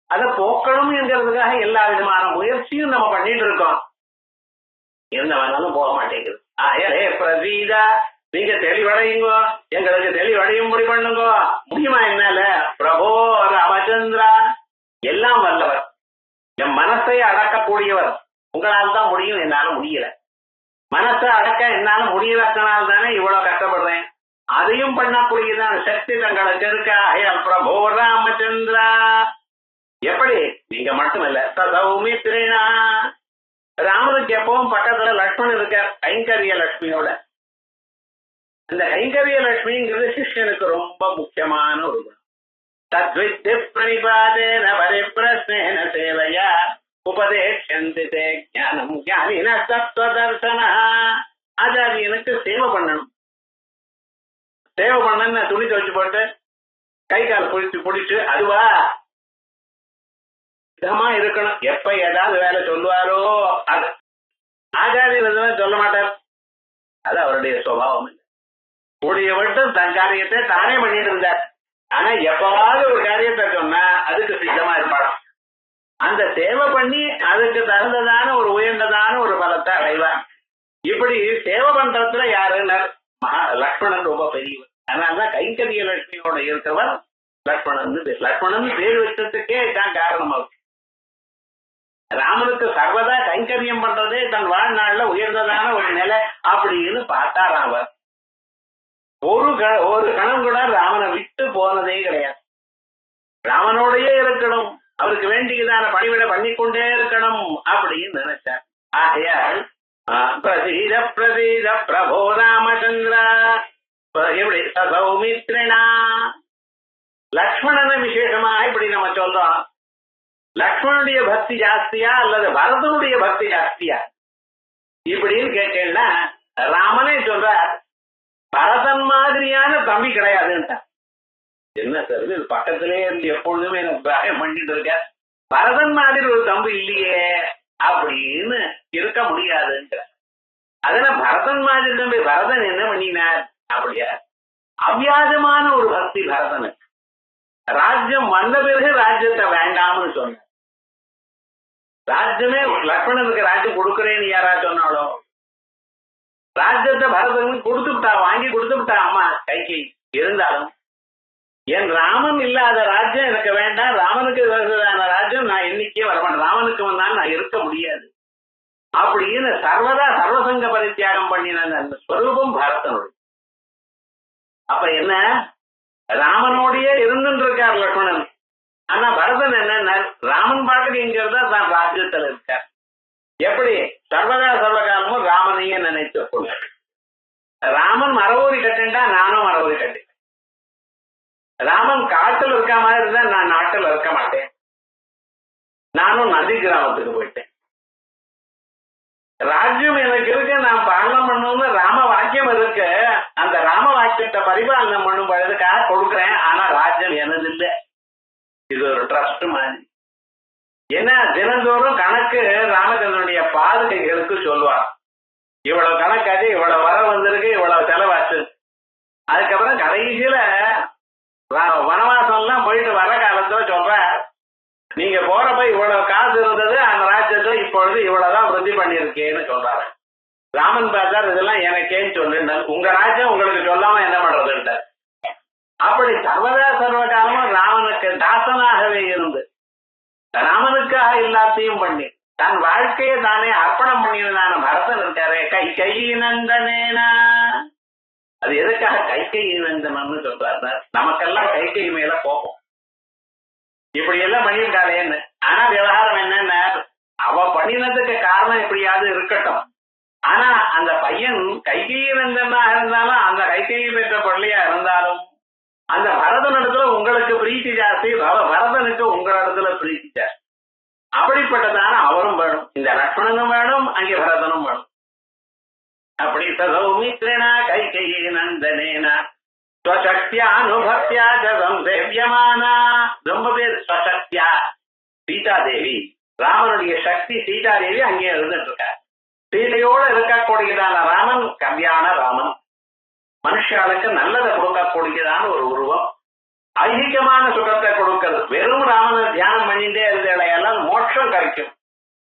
அதை போக்கணும் என்கிறதுக்காக எல்லா விதமான முயற்சியும் நம்ம பண்ணிட்டு இருக்கோம். என்ன வேணாலும் போக மாட்டேங்குது. ஆயரே பிரசீதா, நீங்க தெளிவடையுங்கோ, எங்களுக்கு தெளிவடையும்படி பண்ணுங்கோ. முடியுமா என்னால? பிரபோ ராமச்சந்திரா, எல்லாம் வல்லவர், என் மனசை அடக்கக்கூடியவர். உங்களால் தான் முடியும், என்னால முடியல. மனசை அடக்க என்னால முடியலக்கனால தானே இவ்வளவு கஷ்டப்படுறேன். அதையும் பண்ணக்கூடியதான சக்தி தங்களுக்கு இருக்கா. அயல் பிரபோ ராமச்சந்திரா. எப்படி? நீங்க மட்டும் இல்ல, சௌமித்ரேனா. ராமனுக்கு எப்பவும் பக்கத்துல லட்சுமணன் இருக்கார், கைங்கரிய லட்சுமியோட. அந்த கைங்கரிய லட்சுமிங்கிறது சிஷ்யனுக்கு ரொம்ப முக்கியமான ஒரு குணம். தத்வித்தி பிரணிபாதேன பரிப்ரஸ்னேன சேவையா உபதேஷந்தி தே ஞானம் ஞானின தத்துவதர்சனா. ஆச்சாரியனுக்கு சேவை பண்ணணும். சேவை பண்ண துணி துவைச்சு போட்டு கை கால் பிடிச்சு அதுவா இதமா இருக்கணும். எப்ப ஏதாவது வேலை சொல்லுவாரோ அது ஆச்சாரியர் சொல்ல மாட்டார். அது அவருடைய சுபாவம் இல்லை. கூடிய மட்டும் தன் காரியத்தை தானே பண்ணிட்டு இருந்தார். ஆனா எப்பவாவது ஒரு காரியத்தை சொன்னா அதுக்கு சித்தமா இருப்பாளாம். அந்த சேவை பண்ணி அதுக்கு தகுந்ததான ஒரு உயர்ந்ததான ஒரு பலத்தை அடைவார். இப்படி சேவை பண்றதுல யாருன்னா லக்ஷ்மணன் ரொம்ப பெரியவர். அதனாலதான் கைங்கரிய லட்சுமியோட இருக்கிறவர் லக்ஷ்மணன். லக்ஷ்மணன் பேர் வச்சதுக்கே தான் காரணம். அவர் ராமனுக்கு சர்வதா கைங்கரியம் பண்றதே தன் வாழ்நாள்ல உயர்ந்ததான ஒரு நிலை அப்படின்னு பார்த்தாராம். அவர் ஒரு கணம் கூட ராமனை விட்டு போனதே கிடையாது. ராமனோடயே இருக்கணும், அவருக்கு வேண்டியதான பணிவிட பண்ணிக்கொண்டே இருக்கணும் அப்படின்னு நினைச்சார். ஆகையால் பிரசீத பிரசீத பிரபோ ராமச்சந்திரா எப்படி சௌமித்ரனா லக்ஷ்மணன விசேஷமா இப்படி நம்ம சொல்றோம். லக்ஷ்மணனுடைய பக்தி ஜாஸ்தியா அல்லது பரதனுடைய பக்தி ஜாஸ்தியா இப்படின்னு கேட்டேன்னா ராமனே சொல்றார் பரதன் மாதிரியான தம்பி கிடையாதுன்ட்டா. என்ன சார் இது பக்கத்திலே இருந்து எப்பொழுதுமே எனக்கு பிராயம் பண்ணிட்டு இருக்க, பரதன் மாதிரி ஒரு தம்பி இல்லையே அப்படின்னு இருக்க முடியாதுன்ற. அதனால பரதன் மாதிரி தம்பி பரதன் என்ன பண்ணினார் அப்படியா அவ்வியாஜமான ஒரு பக்தி பரதனுக்கு. ராஜ்யம் வந்த பிறகு ராஜ்யத்தை வேண்டாம்னு சொன்னார். ராஜ்யமே லக்ஷ்மணனுக்கு ராஜ்யம் கொடுக்குறேன்னு யாரா சொன்னாலும் ராஜ்யத்தை பரதனுக்கு கொடுத்துட்டா, வாங்கி கொடுத்துட்டா அம்மா கைக்கு. இருந்தாலும் என் ராமன் இல்லாத ராஜ்யம் எனக்கு வேண்டாம், ராமனுக்கு ராஜ்யம் நான் என்னைக்கே வரமாட்டேன், ராமனுக்கு வந்தாலும் நான் இருக்க முடியாது அப்படின்னு சர்வதா சர்வசங்க பரித்தியாகம் பண்ணின அந்த ஸ்வரூபம் பரதனுடைய. அப்ப என்ன ராமனோடையே இருந்துட்டு இருக்கார் லக்ஷ்மணன். ஆனா பரதன் என்ன ராமன் பாட்டுக்கு இங்க இருந்தா தான் ராஜ்யத்துல இருக்கார். எப்படி சர்வதா சர்வகாலமும் ராமனையே நினைத்து கொள்ள. ராமன் மரபூரி கட்டா நானும் மரபூரி கட்டேன். ராமன் காட்டில் இருக்க மாதிரி இருந்தா நான் நாட்டில் இருக்க மாட்டேன். நானும் நதி கிராமத்துக்கு போயிட்டேன். ராஜ்யம் எனக்கு இருக்கு, நான் பாலனம் பண்ணணும்னு ராம வாக்கியம் இருக்கு. அந்த ராம வாக்கியத்தை பரிபாலனம் பண்ணும் பொழுதுக்காக கொடுக்குறேன். ஆனா ராஜ்யம் எனது இல்லை, இது ஒரு ட்ரஸ்ட் மாதிரி. ஏன்னா தினந்தோறும் கணக்கு ராமச்சந்திரனுடைய பாதுகைகளுக்கு சொல்லுவார். இவ்வளவு கணக்காச்சு, இவ்வளவு வர வந்திருக்கு, இவ்வளவு செலவாச்சு. அதுக்கப்புறம் கடைசியில வனவாசம் எல்லாம் போயிட்டு வர காலத்துல சொல்ற நீங்க போறப்ப இவ்வளவு காசு இருந்தது, அந்த ராஜ்யத்தை இப்பொழுது இவ்வளவுதான் விருத்தி பண்ணிருக்கேன்னு சொல்றாரு. ராமன் பார்த்தார் இதெல்லாம் எனக்கேன்னு சொல்லுங்க, உங்க ராஜ்யம் உங்களுக்கு சொல்லாம என்ன பண்றதுன்ட்டு. அப்படி சர்வதா சர்வகாலமும் ராமனுக்கு தாசனாகவே இருந்து ராமனுக்காக எல்லாத்தையும் பண்ணி தன் வாழ்க்கையை தானே அர்ப்பணம் பண்ணியதான பரதன் இருக்காரு. கை நந்தனேனா, அது எதுக்காக கை நந்தனம்னு சொல்றாரு. நமக்கெல்லாம் கை மேல போகும், இப்படி எல்லாம் பண்ணியிருக்காளேன்னு. ஆனா விவகாரம் என்னன்னா அவ பண்ணினதுக்கு காரணம் எப்படியாவது இருக்கட்டும். ஆனா அந்த பையன் கைகேயினந்தனா இருந்தாலும் அந்த கைகேயி பெற்ற பிள்ளையா இருந்தாலும் அந்த பரதனிடத்துல உங்களுக்கு பிரீத்தி ஜாஸ்தி, பரதனுக்கு உங்களிடத்துல பிரீத்தி ஜாஸ்தி. அப்படிப்பட்டதான அவரும் வேணும், இந்த லக்ஷ்மணனும் வேணும், அங்கே பரதனும் வேணும். அப்படி சௌமித்ரனா கைகேயி நந்தனேனா ஸ்வசக்தியா அனுபக்தியா சேவியமானா. ரொம்ப பேர் ஸ்வசக்தியா சீதாதேவி, ராமனுடைய சக்தி சீதாதேவி அங்கே இருந்துட்டு இருக்கார். சீதையோடு இருக்கக்கூடியதான ராமன் கல்யாண ராமன், மனுஷாளுக்கு நல்லதை கொடுக்கக்கூடியதான ஒரு உருவம், ஐகிகமான சுகத்தை கொடுக்கிறது. வெறும் ராமனை தியானம் பண்ணிட்டே இருந்தேனால் மோட்சம் கிடைக்கும்.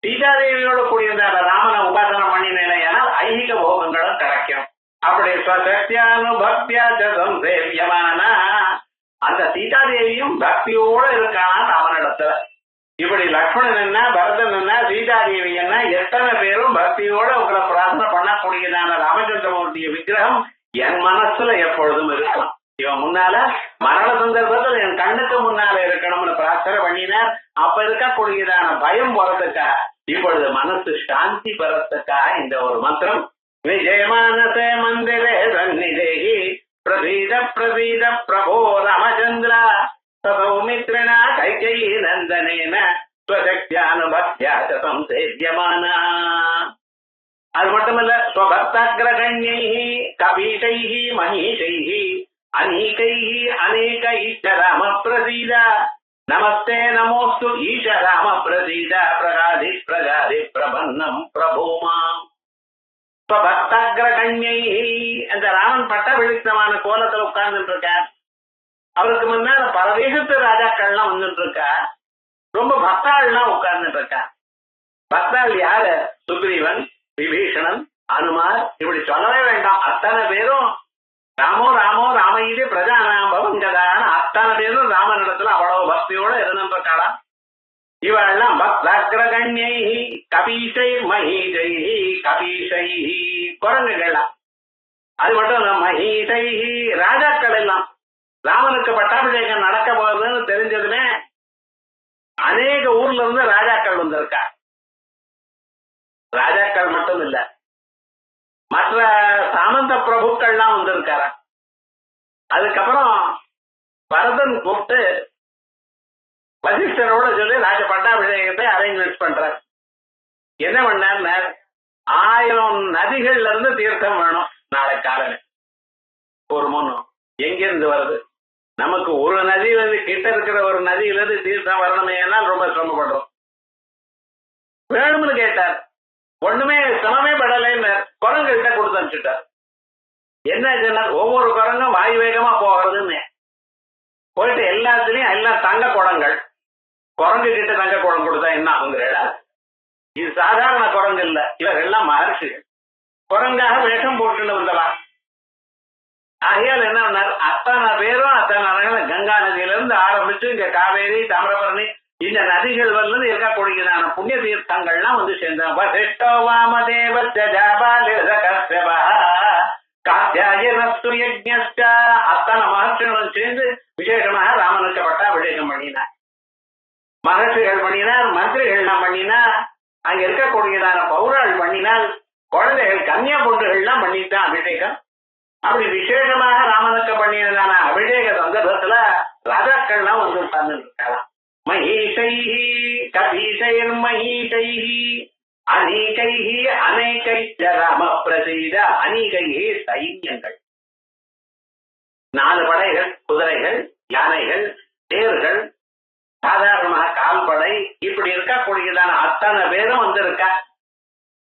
சீதாதேவியோடு கூடியதான ராமனை உபாசனம் பண்ணினேனால் ஐகிக போகங்களும் கிடைக்கும். அப்படி ஸ்வசக்தியானுபக்தியா சேவியமானா அந்த சீதாதேவியும் பக்தியோடு இருக்கானா ராமனிடத்துல. இப்படி லக்ஷ்மணன் என்ன, பரதன் என்ன, சீதாதேவி என்ன, எத்தனை பேரும் பக்தியோட உங்களை பிரார்த்தனை பண்ணக்கூடியதான ராமச்சந்திரமூர்த்திய விக்கிரகம் என் மனசுல எப்பொழுதும் இருக்கும். இவன் முன்னால மரண சந்தர்ப்பத்தில் என் கண்ணுக்கு முன்னால இருக்கணும்னு பிரார்த்தனை பண்ணினார். அப்ப இருக்கக்கூடியதான பயம் போறதுக்கா, இப்பொழுது மனசு சாந்தி பெறத்துக்கா இந்த ஒரு மந்திரம். விஜயமானசே மந்திரே சந்நிதேகி பிரசீத பிரசீத பிரபோ ராமச்சந்திரா சௌமித்ரனா கைகேயி நந்தனேன ஸ்வசக்தியானுபக்தியா சேவியமானா. அது மட்டுமல்ல, ஸ்வபக்தாக்ரகண்யைஹி கபீஷைஹி மஹீஷைஹி அநீகைஹி அநேக ஈஷ ராம பிரசீத நமஸ்தே நமோஸ்து ஈஷ ராம பிரசீத பிரகாதி பிரகாதி பிரபன்னம் பிரபோமா. இப்ப பக்தாகிரகண்யை அந்த ராமன் பட்டவிழித்தமான கோலத்துல உட்கார்ந்துட்டு இருக்கார். அவருக்கு முன்னால பல தேசத்து ராஜாக்கள்லாம் வந்துட்டு இருக்கா. ரொம்ப பக்தாள்லாம் உட்கார்ந்துட்டு இருக்கா. பக்தாள் யாரு? சுக்ரீவன், விபீஷணன், அனுமார், இப்படி சொல்லவே வேண்டாம். அத்தனை பேரும் ராமோ ராமோ ராமையிலே பிரஜானாம் பவங்கதான அத்தனை பேரும் ராமனிடத்துல அவ்வளவு பக்தியோட இருந்துட்டு இருக்காளா. இவெல்லாம் பக்தாகிரகண்யை கபீஷை மஹீஷை கபீஷை குரங்குகள்லாம். அது மட்டும் இல்ல மஹீஷை ராஜாக்கள் எல்லாம். ராமனுக்கு பட்டாபிஷேகம் நடக்க போகுதுன்னு தெரிஞ்சதுமே அநேக ஊர்ல இருந்து ராஜாக்கள் வந்திருக்கா. ராஜாக்கள் மட்டும் இல்ல, மற்ற சாமந்த பிரபுக்கள்லாம் வந்திருக்காரா. அதுக்கப்புறம் பரதன் கூப்பிட்டு வசிஷ்டரோட சொல்லி ராஜ பட்டாபிஷேகத்தை அரேஞ்ச்மெண்ட் பண்றார். என்ன பண்ணார்? 1000 நதிகள்ல இருந்து தீர்த்தம் வேணும் நாளை காலையில. ஒரு முன்னும் எங்கிருந்து வருது? நமக்கு ஒரு நதி வந்து கிட்ட இருக்கிற ஒரு நதியில இருந்து தீர்த்தம் வரணுமே ரொம்ப சிரமப்படுறோம். வேணும்னு கேட்டார். ஒண்ணுமே சிரமமே படலைன்னு குரங்குகிட்ட கொடுத்து அனுப்பிச்சுட்டார். என்ன சொன்னார்? ஒவ்வொரு குரங்கும் வாயு வேகமா போகிறதுன்னு போயிட்டு எல்லாத்துலயும் எல்லாம் தங்க குடங்கள். குரங்கு கிட்ட தங்க குடம் கொடுத்தா என்ன ஆகுங்கிறா? இது சாதாரண குரங்கு இல்ல, இவர் எல்லாம் மகர்ஷிகள். குரங்காக வேஷம் போட்டுன்னு வந்தவா. ஆகையால் என்ன பண்ணார்? அத்தனை பேரும் அத்தனை கங்கா நதியில இருந்து ஆரம்பிச்சு இங்க காவேரி, தாமிரபரணி இந்த நதிகள் வந்து இருக்கக்கூடியதான புண்ணிய தீர்த்தங்கள்லாம் வந்து சேர்ந்தாங்க. அத்தனை மகர்ஷிகளும் சேர்ந்து விசேஷமாக ராமனுக்கு பட்டாபிஷேகம் பண்ணினார். மகர்ஷிகள் பண்ணினார், மந்திரிகள்லாம் பண்ணினார், அங்க இருக்கக்கூடியதான பௌராள் பண்ணினால், குழந்தைகள் கன்னியா பொண்டுகள்லாம் பண்ணிட்டான் அபிஷேகம். அப்படி விசேஷமாக ராமனுக்கு பண்ணியதான அபிஷேக சந்தர்ப்பத்துல ராஜாக்கள்லாம் வந்து உட்கார்ந்து இருக்கலாம். மஹீஷை கபீஷைர் மஹீஷை அநீகை அநேகை ராம பிரசீத அநீகை சைன்யங்கள். 4 படைகள், குதிரைகள், யானைகள், தேர்கள், சாதாரணமாக கால்படை, இப்படி இருக்கக்கூடியதான அத்தனை பேரும் வந்திருக்கா.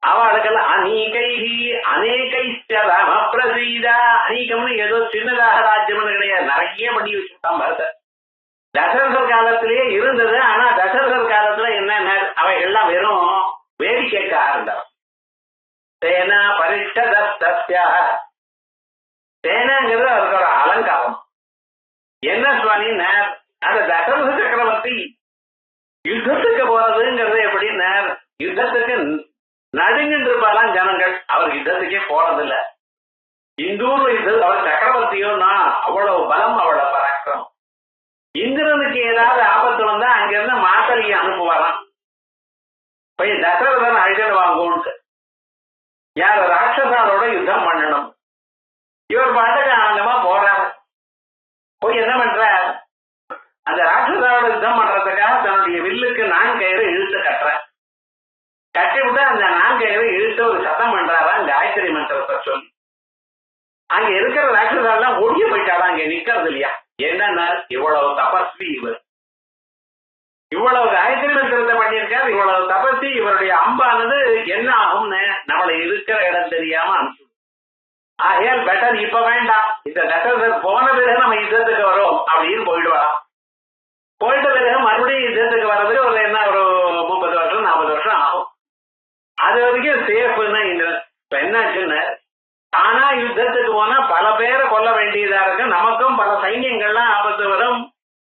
அவளுக்கெல்லாம் அநீகை அநேகை ராம பிரசீத. அநீகம்னு ஏதோ சின்னதாக ராஜ்யம்னு கிடையாது, நிறைய பண்ணி வச்சுட்டான் பரதர். தசரதர் காலத்திலேயே இருந்தது. ஆனா தசரதர் காலத்துல என்ன அவைகள்லாம் வெறும் வேடிக்கைக்கு ஆரம்பித்தவன். சேனா பரிஷ்டதஸ்ய சேனாங்கிறது அதுக்கு ஒரு அலங்காரம். என்ன சுவாமின்னா, அந்த தசரத சக்கரவர்த்தி யுத்தத்துக்கு போறதுங்கிறது எப்படின்னா, யுத்தத்துக்கு நடுங்கிட்டு இருப்பாலாம் ஜனங்கள். அவர் யுத்தத்துக்கே போறதில்லை. இந்தூர் யுத்தம் அவர் சக்கரவர்த்தியோன்னா அவ்வளவு பலம், அவ்வளவு பராக்கிரமம். இந்திரனுக்கு ஏதாவது ஆபத்து வந்தா அங்கிருந்து மாத்தலியை அனுப்புவாராம். போய் தசரதன் அழிதல் வாங்கும்ட்டு. யார்? ராட்சசாரோட யுத்தம் பண்ணணும். இவர் பாட்டுக்கு ஆனந்தமா போறாரு. போய் என்ன பண்றார்? அந்த ராட்சசாரோட யுத்தம் பண்றதுக்காக தன்னுடைய வில்லுக்கு 4 கயிறு இழுத்து கட்டுறார். கட்டி விட்டு அந்த 4 கயிறு இழுத்து ஒரு சத்தம் பண்றாராம் காயத்ரி மந்திரத்தை சொல்லி. அங்க இருக்கிற ராட்சசாரெல்லாம் ஒடிய போயிட்டாரா, அங்க நிக்கிறது இல்லையா. என்னன்னா, இவ்வளவு தபஸ்வி இவர், இவ்வளவு காயத்ரி மந்திரத்தை பண்ணியிருக்காரு, இவ்வளவு தபஸ்வி. இவருடைய அம்பானது என்ன ஆகும்னு நம்மளை இருக்கிற இடம் தெரியாம அனுப்பிச்சு. ஆகையால் பெட்டர் இப்ப வேண்டாம், இந்த தசரதர் போன பிறகு நம்ம யுத்தத்துக்கு வரும் அப்படின்னு போயிடுவாராம். போயிட்ட பிறகு மறுபடியும் யுத்தத்துக்கு வர்றதுக்கு ஒரு என்ன ஒரு 30 வருஷம் 40 வருஷம் ஆகும். அது வரைக்கும் சேஃப்னா இந்திரன். இப்ப என்னாச்சுன்னு, ஆனா யுத்தத்துக்கு போனா பல பேரை கொல்ல வேண்டியதா இருக்கு. நமக்கும் பல சைன்யங்கள்லாம் ஆபத்து வரும்.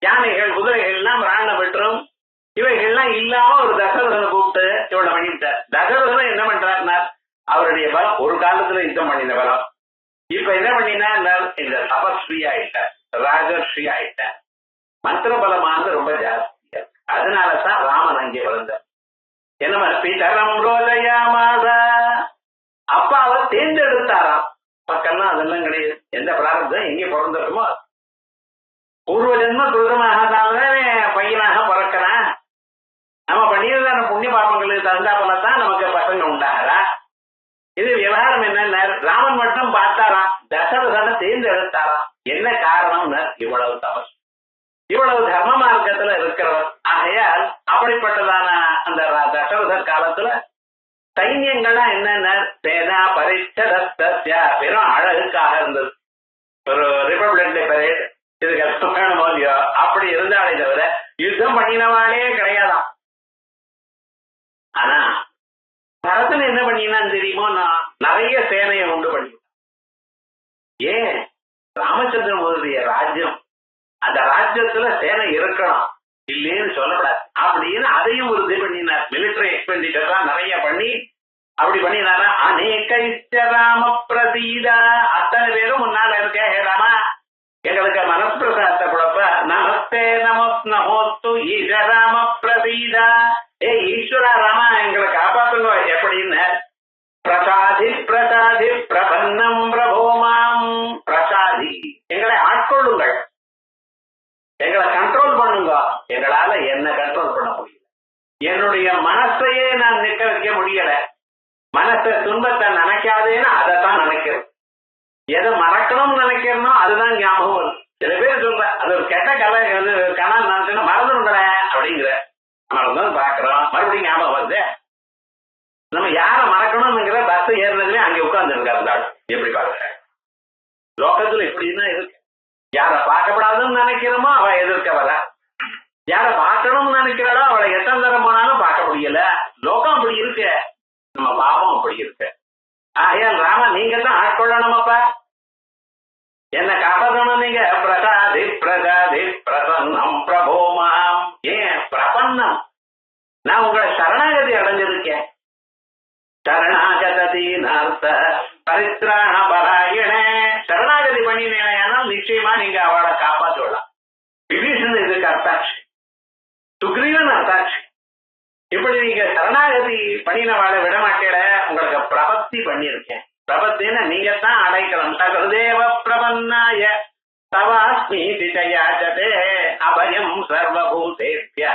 யானைகள், குதிரைகள்லாம் ராண பெற்றும் இவைகள்லாம் இல்லாம ஒரு தசரதனை கூப்பிட்டு இவ்வளவு பண்ணிவிட்டார். தசரதனை என்ன பண்றாருன்னா, அவருடைய பலம் ஒரு காலத்துல யுத்தம் பண்ணின பலம் இப்ப என்ன பண்ணினா, இந்த தபஸ்ரீ ஆயிட்டார், ராஜஸ்ரீ ஆயிட்டார். மந்திர பலமானது ரொம்ப ஜாஸ்தியா. அதனாலதான் ராமன் அங்கே வளர்ந்தார். என்ன பிதரம் ரோஜயாமாத, அப்பா அவர் தேர்ந்தெடுத்தாராம். பக்கம்லாம் அதெல்லாம் கிடையாது. எந்த பிராரத்தம் எங்கே பிறந்திருக்குமோ, பூர்வ ஜென்ம கிருதமாகத்தானே பையனாக பிறக்கிறான். நம்ம பண்ணியதான புண்ணிய பாபங்களுக்கு தகுந்தா போலத்தான் நமக்கு பசங்க உண்டாகிறா. இது விவகாரம் என்னன்னா, ராமன் மட்டும் பார்த்தாராம், தசரதனை தேர்ந்தெடுத்தாராம். என்ன காரணம்னு, இவ்வளவு தபஸ், இவ்வளவு தர்ம மார்க்கத்துல இருக்கிறவர். ஆகையால் அப்படிப்பட்டதான அந்த தசரதர் காலத்துல சைன்யங்கள்லாம் என்னென்ன சேனா பரிச்சதஸ்ய வெறும் அழகுக்காக இருந்தது. ஒரு ரிபப்ளிக் டே பரேட் இதுக்கு வேணுமோ இல்லையோ அப்படி இருந்தாலே தவிர யுத்தம் பண்ணினவாளே கிடையாதான். ஆனா பரதன் என்ன பண்ணினான்னு தெரியுமோ, நான் நிறைய சேனையை உண்டு பண்ணி. ஏன் ராமச்சந்திரனுடைய ராஜ்யம், அந்த ராஜ்யத்துல சேனை இருக்கணும் இல்லைன்னு சொல்லப்படாது அப்படின்னு அதையும் உறுதி பண்ணினார். மிலிட்டரி எக்ஸ்பெண்டிச்சர் தான் நிறைய பண்ணி அப்படி பண்ணினாரா. அநேக ராம பிரதீதா, அத்தனை பேரும் முன்னால இருக்க, ஹே ராமா எங்களுக்கு மனப்பிரசாதத்தை கொடுப்ப. நமஸ்தே நமஸ் நமோஸ்து ஈஷ ராம பிரதீதா, ஏ ஈஸ்வரா ராமா எங்களை காப்பாத்துங்க எப்படின்னு. பிரசாதி பிரசாதி பிரபன்னம் பிரபோமாம், பிரசாதி எங்களை ஆட்கொள்ளுங்கள், எங்களை கண்ட்ரோல் பண்ணுங்க. எங்களால என்ன கண்ட்ரோல் பண்ண முடியல, என்னுடைய மனசையே நான் நிக்க வைக்க முடியல. மனச துன்பத்தை நினைக்காதேன்னு அதைத்தான் நினைக்கிறேன். எதை மறக்கணும்னு நினைக்கிறனோ அதுதான் ஞாபகம் வரும். சில பேர் சொல்ற அது ஒரு கெட்ட கலை கணால் நினைச்சுன்னா மறந்துடுங்களேன் அப்படிங்கிற, மறந்து பாக்குறோம் மறுபடியும் ஞாபகம் வருது. நம்ம யாரை மறக்கணும்ங்கிற பஸ் ஏறினதுமே அங்கே உட்கார்ந்து இருக்காரு. எப்படி பாக்குற லோகத்துல இப்படின்னா இருக்கு. யாரை பார்க்கப்படாதுன்னு நினைக்கிறோமோ அவ எதிர்க்க வர, யாரை பார்க்கணும்னு நினைக்கிறாளோ அவளை எத்தனை தரம் போனாலும் பார்க்க முடியல. லோகம் அப்படி இருக்கு, நம்ம பாவம் அப்படி இருக்கு. ஆகையால் ராம நீங்க தான் ஆட்கொள்ளணுமப்பா, என்ன காப்பாற்றணும் நீங்க. பிரசாதி பிரசாதி பிரசன்னம் பிரபோமாம், ஏன் பிரபன்னம், நான் உங்களை சரணாகதி அடைஞ்சிருக்கேன். சரணாகதீனார்த்த பரித்ராண பராயண, சரணாகதி பண்ணினேனால் நிச்சயமா நீங்க அவளை காப்பாற்றலாம். விபீஷன் இதுக்கு அர்த்தாட்சி, சுக்ரீவன் அர்த்தாட்சி. இப்படி நீங்க சரணாகதி பண்ணினவாளை விட மாட்டேட, உங்களுக்கு பிரபத்தி பண்ணிருக்கேன். பிரபத்தின்னு நீங்க தான் அடைக்கலம். சகதேவ பிரபன்னாய தவாஸ்மீதி ஜயாச்சதே அபயம் சர்வபூதேப்ய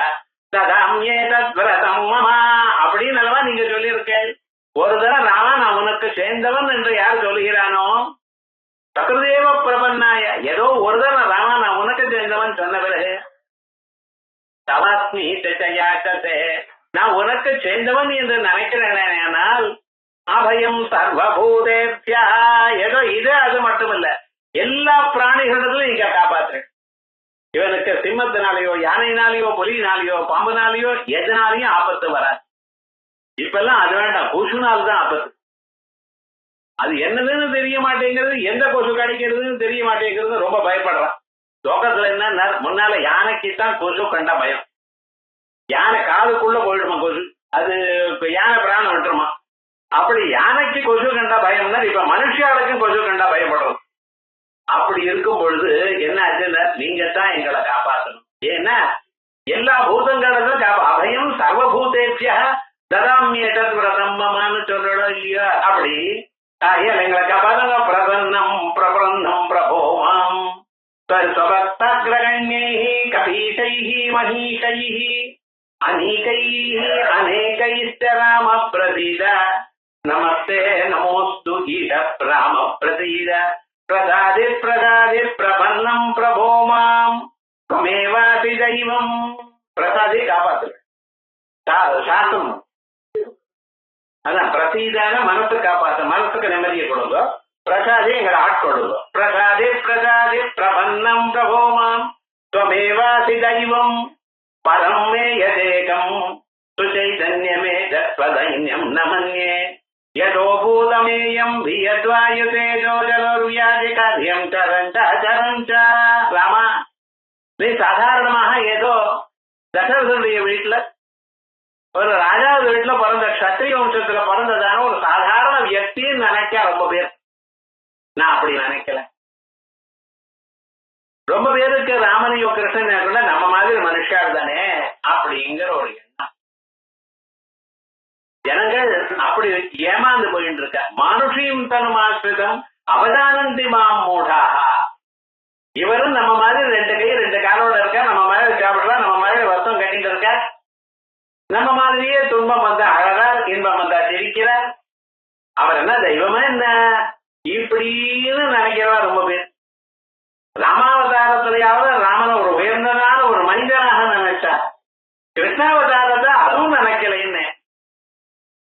ததாம்யே தத்விரதம் மமா அப்படின்னு அல்லவா நீங்க சொல்லியிருக்கேன். ஒரு தடவை நான் உனக்கு சேர்ந்தவன் என்று யார் சொல்லுகிறானோ, சகதேவ பிரபன்னாய, ஏதோ ஒரு தடவை ராமா நான் உனக்கு சேர்ந்தவன் சொன்ன பிறகு தவாஸ்மீதி ஜயாச்சதே நான் உனக்கு சேர்ந்தவன் என்று நினைக்கிறேனால் அபயம் சர்வபூதேப்யா, ஏதோ இது அது மட்டும் இல்ல எல்லா பிராணிகளிடத்திலும் நீங்க காப்பாத்துறேன். இவனுக்கு சிம்மத்தினாலேயோ யானையினாலேயோ புலியினாலேயோ பாம்புனாலேயோ எதனாலையும் ஆபத்து வராது. இப்பெல்லாம் அது வேண்டாம், கொசுனால் தான் ஆபத்து. அது என்னதுன்னு தெரிய மாட்டேங்கிறது, எந்த கொசு கிடைக்கிறதுன்னு தெரிய மாட்டேங்கிறது, ரொம்ப பயப்படுறான். லோகத்துல என்ன, முன்னால யானைக்குத்தான் கொசு கண்டா பயம். யானை காதுக்குள்ள போயிடுமா கொசு, அது யானை பிராணம் விட்டுருமா. அப்படி யானைக்கு கொசு கண்டா பயம்னா இப்ப மனுஷாளுக்கும் கொசு கண்டா பயப்படுறோம். அப்படி இருக்கும் பொழுது என்ன ஆச்சுன்னா நீங்க தான் எங்களை காப்பாற்றணும். ஏன்னா எல்லா பூதங்களும் அபயம் சர்வபூதேபிய ததாமியேதத் விரதம்மமான்னு சொல்லணும் இல்லையா. அப்படி எங்களை காப்பாற்றுங்க. பிரசன்னம் பிரபன்னம் பிரபோமாம் ஸ்வபக்தக்ரகண்யைஹி கபீஷைஹி மஹீஷைஹி அநீகைஹி அநேகைஸ்ச ராம பிரதீத நமஸ்தே நமோஸ்து ஈஷ ராம பிரதீத பிரசாதி பிரசாதி பிரபன்னம் பிரபோமாம் त्वमेवापि दैवம். பிரசாதி காப்பாத்து, சாத்தம். அதான் பிரசீதான மனசு காப்பாத்து, மனசுக்கு நிம்மதியை கொடுங்க. பிரசாதி எங்களை ஆட்கொள்ளுங்க. பிரசாதி பிரசாதி பிரபன்னம் பிரபோமாம் त्वमेवापि दैवம் பரம் மே யதேகம் சுச்சைதன்யமே தத்வதைன்யம் ந மன்யே யதோ பூதமேயம் வியத்வாயுதேஜோ ஜலோர்வியாதிகார்யம் சரஞ்ச சரஞ்ச. ராமா நீ சாதாரணமாக ஏதோ தசரதனுடைய வீட்டுல ஒரு ராஜாவது வீட்டுல பிறந்த கத்திரிய வம்சத்துல பிறந்ததான ஒரு சாதாரண வியக்தின்னு நினைக்க ரொம்ப பேர். நான் அப்படி நினைக்கல. ரொம்ப பேருக்கு ராமனையோ கிருஷ்ணன் கூட நம்ம மாதிரி மனுஷால் தானே அப்படிங்கிற ஒரு எண்ணம். ஜனங்கள் அப்படி ஏமாந்து போயிட்டு இருக்க. மானுஷியும் தனுமாஸ்ரிதம் அவதானந்தி மாம் மூடாக. இவரும் நம்ம மாதிரி ரெண்டு கை ரெண்டு காலோட இருக்க, நம்ம மாதிரி சாப்பிடுறா, நம்ம மாதிரி வசம் கட்டிட்டு இருக்க, நம்ம மாதிரியே துன்பம் வந்தா அழகார், இன்பம் வந்தா சிரிக்கிறார். அவர் என்ன தெய்வமா என்ன இப்படின்னு நினைக்கிறவா ரொம்ப பேர். ராமாவதாரத்திலேயாவது ராமனை ஒரு உயர்ந்ததான ஒரு மனிதனாக நினைச்சார். கிருஷ்ணாவதாரத்தை அதுவும் நினைக்கலைன்னு.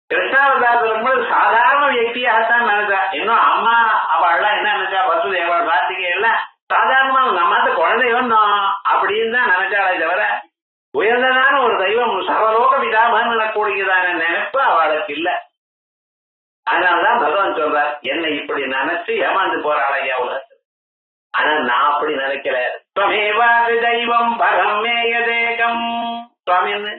கிருஷ்ணாவதார ஒரு சாதாரண வியக்தியாகத்தான் நினைச்சா. இன்னும் அம்மா அவள்லாம் என்ன நினைச்சா, வசுதேவள் கார்த்திகை எல்லாம் சாதாரணமா நம்ம குழந்தை வந்தோம் அப்படின்னு தான் நினைச்சாலே தவிர உயர்ந்ததான ஒரு தெய்வம் சர்வலோக விதாமன்னு நடக்கூடியதான நினைப்பு அவளுக்கு இல்லை. அதனாலதான் பகவான் சொல்றார், என்னை இப்படி நினைச்சு ஏமாந்து போறாள் ஐயா உலகத்தில். ஆனா நான் அப்படி நினைக்கல. துவமேவாது தெய்வம் பரமேய தேகம். சுவாமின்னு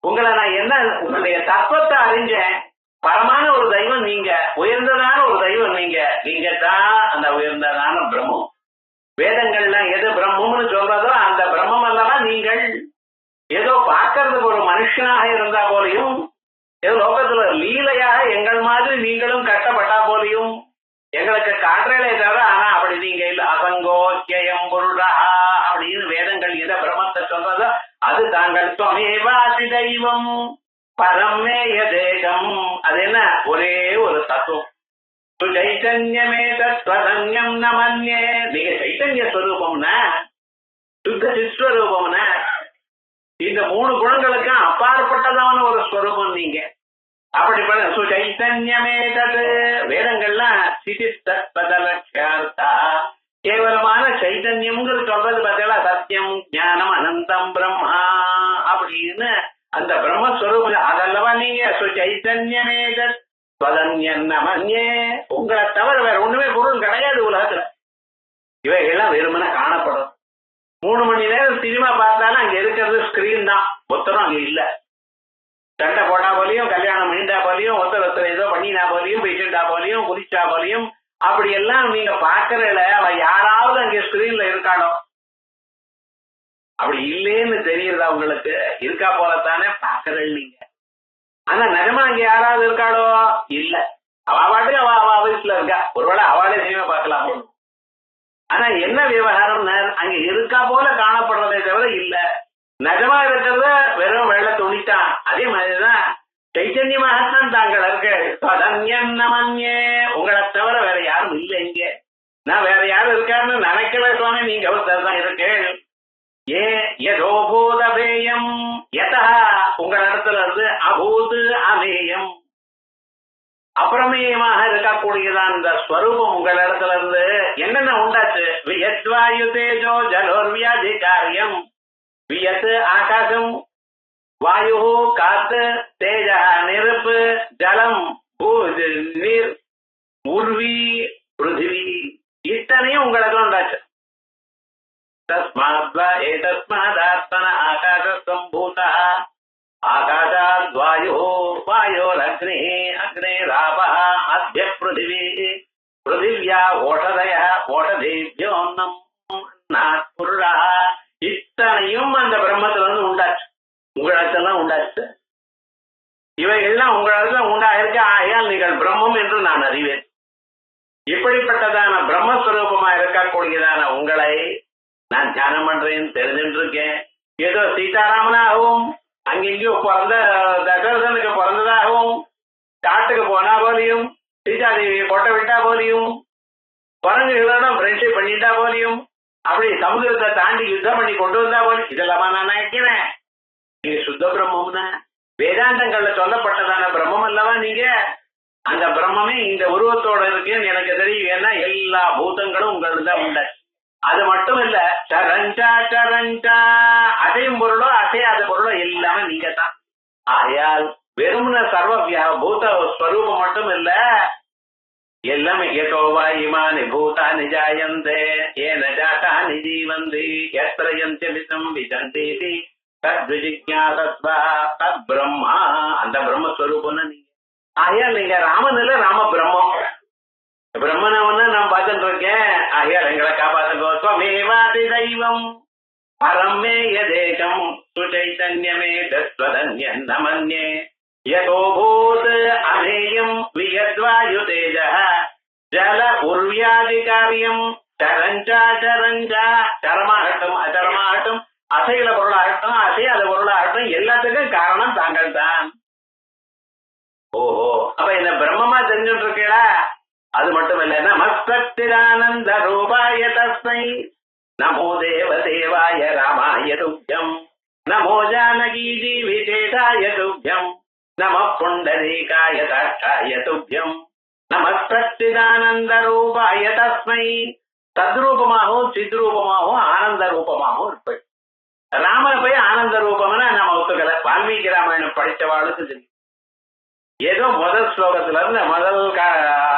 உங்களை நான் என்ன உங்களுடைய தத்துவத்தை அறிஞ்சேன். பரமான ஒரு தெய்வம் நீங்க, உயர்ந்ததான ஒரு தெய்வம் நீங்க. நீங்க தான் அந்த உயர்ந்ததான பிரம்மம். வேதங்கள்லாம் எது பிரம்மம்னு சொல்றதோ அந்த பிரம்மம் அல்லவா நீங்கள். ஏதோ பார்க்கறதுக்கு ஒரு மனுஷனாக இருந்தா போலையும், ஏதோ லோகத்துல லீலையாக எங்கள் மாதிரி நீங்களும் கஷ்டப்பட்டா போலையும் எங்களுக்கு காற்றலே தவிர, ஆனா அப்படி நீங்க இல்ல. அசங்கோக்கியம் பொருளா அப்படின்னு வேதங்கள் எதை பிரம்மத்தை சொல்றதோ அது தாங்கள். துவமேவாதி தெய்வம் பரமேய தேகம். அது என்ன, ஒரே ஒரு தத்துவம். சைத்தன்யமே தத்வதன்யம் ந மன்யே. நீங்க சைத்தன்ய ஸ்வரூபம்னா, சுத்த சிஸ்வரூபம்னா, இந்த மூணு குணங்களுக்கும் அப்பாற்பட்டதான ஒரு ஸ்வரூபம் நீங்க. அப்படிப்பட்ட சுச்சைத்தன்யமே தது. வேதங்கள்லாம் சிதிஸ்தத்பதலட்சார்த்தா, கேவலமான சைத்தன்யம்ங்கிறது சொல்றது பார்த்தீங்களா, சத்தியம் ஞானம் அனந்தம் பிரம்மா அப்படின்னு அந்த பிரம்மஸ்வரூபம் அதல்லவா நீங்க. சுச்சைத்தன்யமே தத்வதன்யம் ந மன்யே. உங்களை தவிர வேற ஒண்ணுமே பொருள் கிடையாது உலகத்துல. இவைகள்லாம் வெறுமனே காணப்படும். 3 மணி நேரம் சினிமா பார்த்தாலும் அங்க இருக்கிறது ஸ்கிரீன் தான், ஒருத்தரும் அங்க இல்ல. சண்டை போட்டா போலியும், கல்யாணம் பண்ணிட்டா போலியும், ஒருத்தர் ஏதோ பண்ணினா போலியும், போயிட்டா போலியும், குதிச்சா போலியும், அப்படி எல்லாம் நீங்க பாக்குறல அவ யாராவது அங்க ஸ்கிரீன்ல இருக்காளோ? அப்படி இல்லேன்னு தெரியுதா உங்களுக்கு? இருக்கா போலத்தானே பாக்குறேன் நீங்க. ஆனா நிஜமா அங்க யாராவது இருக்காளோ? இல்ல. அவ பாட்டுக்கு அவ வயசுல இருக்கா. ஒருவேளை அவளே சினிமா பார்க்கலாம். ஆனா என்ன விவகாரம்னா, அங்க இருக்கா போல காணப்படுறதை தவிர இல்ல. நிஜமா இருக்கிறத வெறும் வெள்ள துணித்தான். அதே மாதிரிதான் சைத்தன்யமாகத்தான் தாங்கள் இருக்கு. உங்களை தவிர வேற யாரும் இல்லை இங்க. நான் வேற யாரும் இருக்காருன்னு நினைக்கவே சுவாமி, நீங்க ஒருத்தர் தான் இருக்கு. ஏதோ பூதபேயம் யதா, உங்கள் இடத்துல இருந்து அபூது அமேயம், அப்புறமேயமாக இருக்கக்கூடியதான் இந்த ஸ்வரூபம் உங்கள் இடத்துல இருந்து என்னென்ன உண்டாச்சு. வியத்வாயு தேஜோ ஜலோர்வியாதிகாரியம். வியத்து ஆகாசம், வாயு காத்து, தேஜ நெருப்பு, ஜலம் நீர், உர்வி பிருத்திவி, இத்தனையும் உங்களுக்கு உண்டாச்சு. தஸ்மாத்மாதாத்மன ஆகாச சம்பூத. ஆகாசாத் வாயு, வாயோரக்னி, அக்னேராபः, அத்ய பிருத்திவி, பிருத்திவ்யா ஓஷதய, ஓஷதேभ्योऽन्नम् அன்னாத் புருஷः. இத்தனையும் அந்த பிரம்மத்துல இருந்து உண்டாச்சு, உங்களிடத்தெல்லாம் உண்டாச்சு. இவைகள்லாம் உங்களிடத்துல உண்டாயிருக்கு. ஆகையால் நீங்கள் பிரம்மம் என்று நான் அறிவேன். இப்படிப்பட்டதான பிரம்மஸ்வரூபமா இருக்கக்கூடியதான உங்களை நான் தியானம் பண்றேன்னு தெரிஞ்சுட்டு இருக்கேன். ஏதோ சீதாராமனாகவும் அங்கெங்கேயும் பிறந்த தசரதனுக்கு பிறந்ததாகவும், காட்டுக்கு போனா போலியும், சீதாதேவியை கொட்டை விட்டா போலியும், குரங்குகளோட ஃப்ரெண்ட்ஷிப் பண்ணிட்டா போலியும், அப்படி சமுதிரத்தை தாண்டி யுத்தம் பண்ணி கொண்டு வந்தா போலியும், இதெல்லாமா நான் நினைக்கிறேன். நீங்க சுத்த பிரம்மம்னா வேதாந்தங்கள்ல சொல்லப்பட்டதான பிரம்மம் அல்லவா நீங்க. அந்த பிரம்மமே இந்த உருவத்தோட இருக்குன்னு எனக்கு தெரியும். ஏன்னா எல்லா பூதங்களும் உங்களுக்கு தான் உண்டு. அது மட்டும் இல்ல, சரஞ்சா சரஞ்சா, அசையும் பொருளோ அசையாத பொருளோ எல்லாமே நீங்க தான். ஆகையால் வெறும்ன சர்வ பூத ஸ்வரூபம் மட்டும் இல்ல, எல்லாமே. ஏதோவா இமானி பூதானி ஜாயந்தே ஏன ஜாதானி ஜீவந்தி யத்ரயந்தியம் விசந்தேதி தத்விஜிஞாசஸ்வ தத் பிரம்மா. அந்த பிரம்மஸ்வரூபம்னா நீங்க. ஆகையால் நீங்க ராமன் இல்ல, ராம பிரம்மம். பிரம்மனை ஒண்ணு நான் பார்த்துட்டு இருக்கேன். ஆகையால் எங்களை காப்பாற்றுங்கோ. துவமேவாதி தெய்வம் பரமேய தேகம் சுச்சைத்தன்யமே தத்வதன்யம் ந மன்யே. யதோ பூத் அமேயம் வியத்வாயு தேஜः ஜல உர்வியாதிகாரியம். சரஞ்சா சரஞ்சா, சரமாகட்டும் அச்சரமாகட்டும், அசையில பொருளாகட்டும் அசையாத பொருளாகட்டும், எல்லாத்துக்கும் காரணம் தாங்கள் தான். ஓஹோ, அப்ப இந்த பிரம்மமா தெரிஞ்சுட்டு இருக்கீங்களா? அது மட்டும் இல்ல, நமஸ்தத்திரானந்த ரூபாய தஸ்மை நமோ தேவதேவாய ராமாய துப்யம் நமோ ஜானகி ஜீவிதேஷாய துப்யம் நம புண்டரீகாய தாட்சாய துப்யம் நம சச்சிதானந்த ரூபாய தஸ்மை. தத்ரூபமாகவும் சித்ரூபமாகவும் ஆனந்த ரூபமாகவும் இருப்பது. ராமனை போய் ஆனந்த ரூபம்னா நம்ம ஒத்துக்கல. வால்மீகி ராமாயணம் படித்தவாளுக்கு தெரியும். ஏதோ முதல் ஸ்லோகத்துல இருந்து முதல்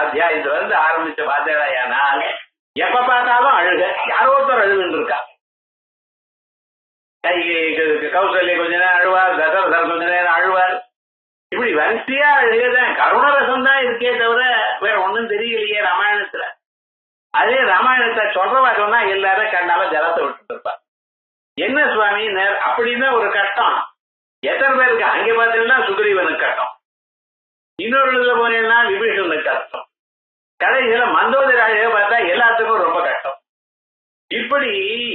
அத்தியாயத்துல இருந்து ஆரம்பிச்ச பாத்தியானால் எப்ப பார்த்தாலும் அழுக. யாரோ ஒருத்தர் அழுதுன்னு இருக்கா. கௌசல்யா கொஞ்ச நேரம் அழுவார், தசரதர் கொஞ்ச நேரம் அழுவார். இப்படி வரிசையா அழுகதான். கருணரசம் தான் இருக்கே தவிர வேற ஒண்ணும் தெரியலையே ராமாயணத்துல. அதே ராமாயணத்தை சொல்றவா சொன்னா எல்லாரும் கண்ணால ஜலத்தை விட்டுட்டு இருப்பா. என்ன சுவாமி அப்படின்னு ஒரு கட்டம் எத்தனை பேருக்கு? அங்கே பார்த்தீங்கன்னா சுக்ரீவனுக்கு கட்டம், இன்னொரு இதுல போனீங்கன்னா விபீஷனுக்கு கஷ்டம், கடைசியில மந்தோதரி அழக பார்த்தா எல்லாத்துக்கும் ரொம்ப கஷ்டம். இப்படி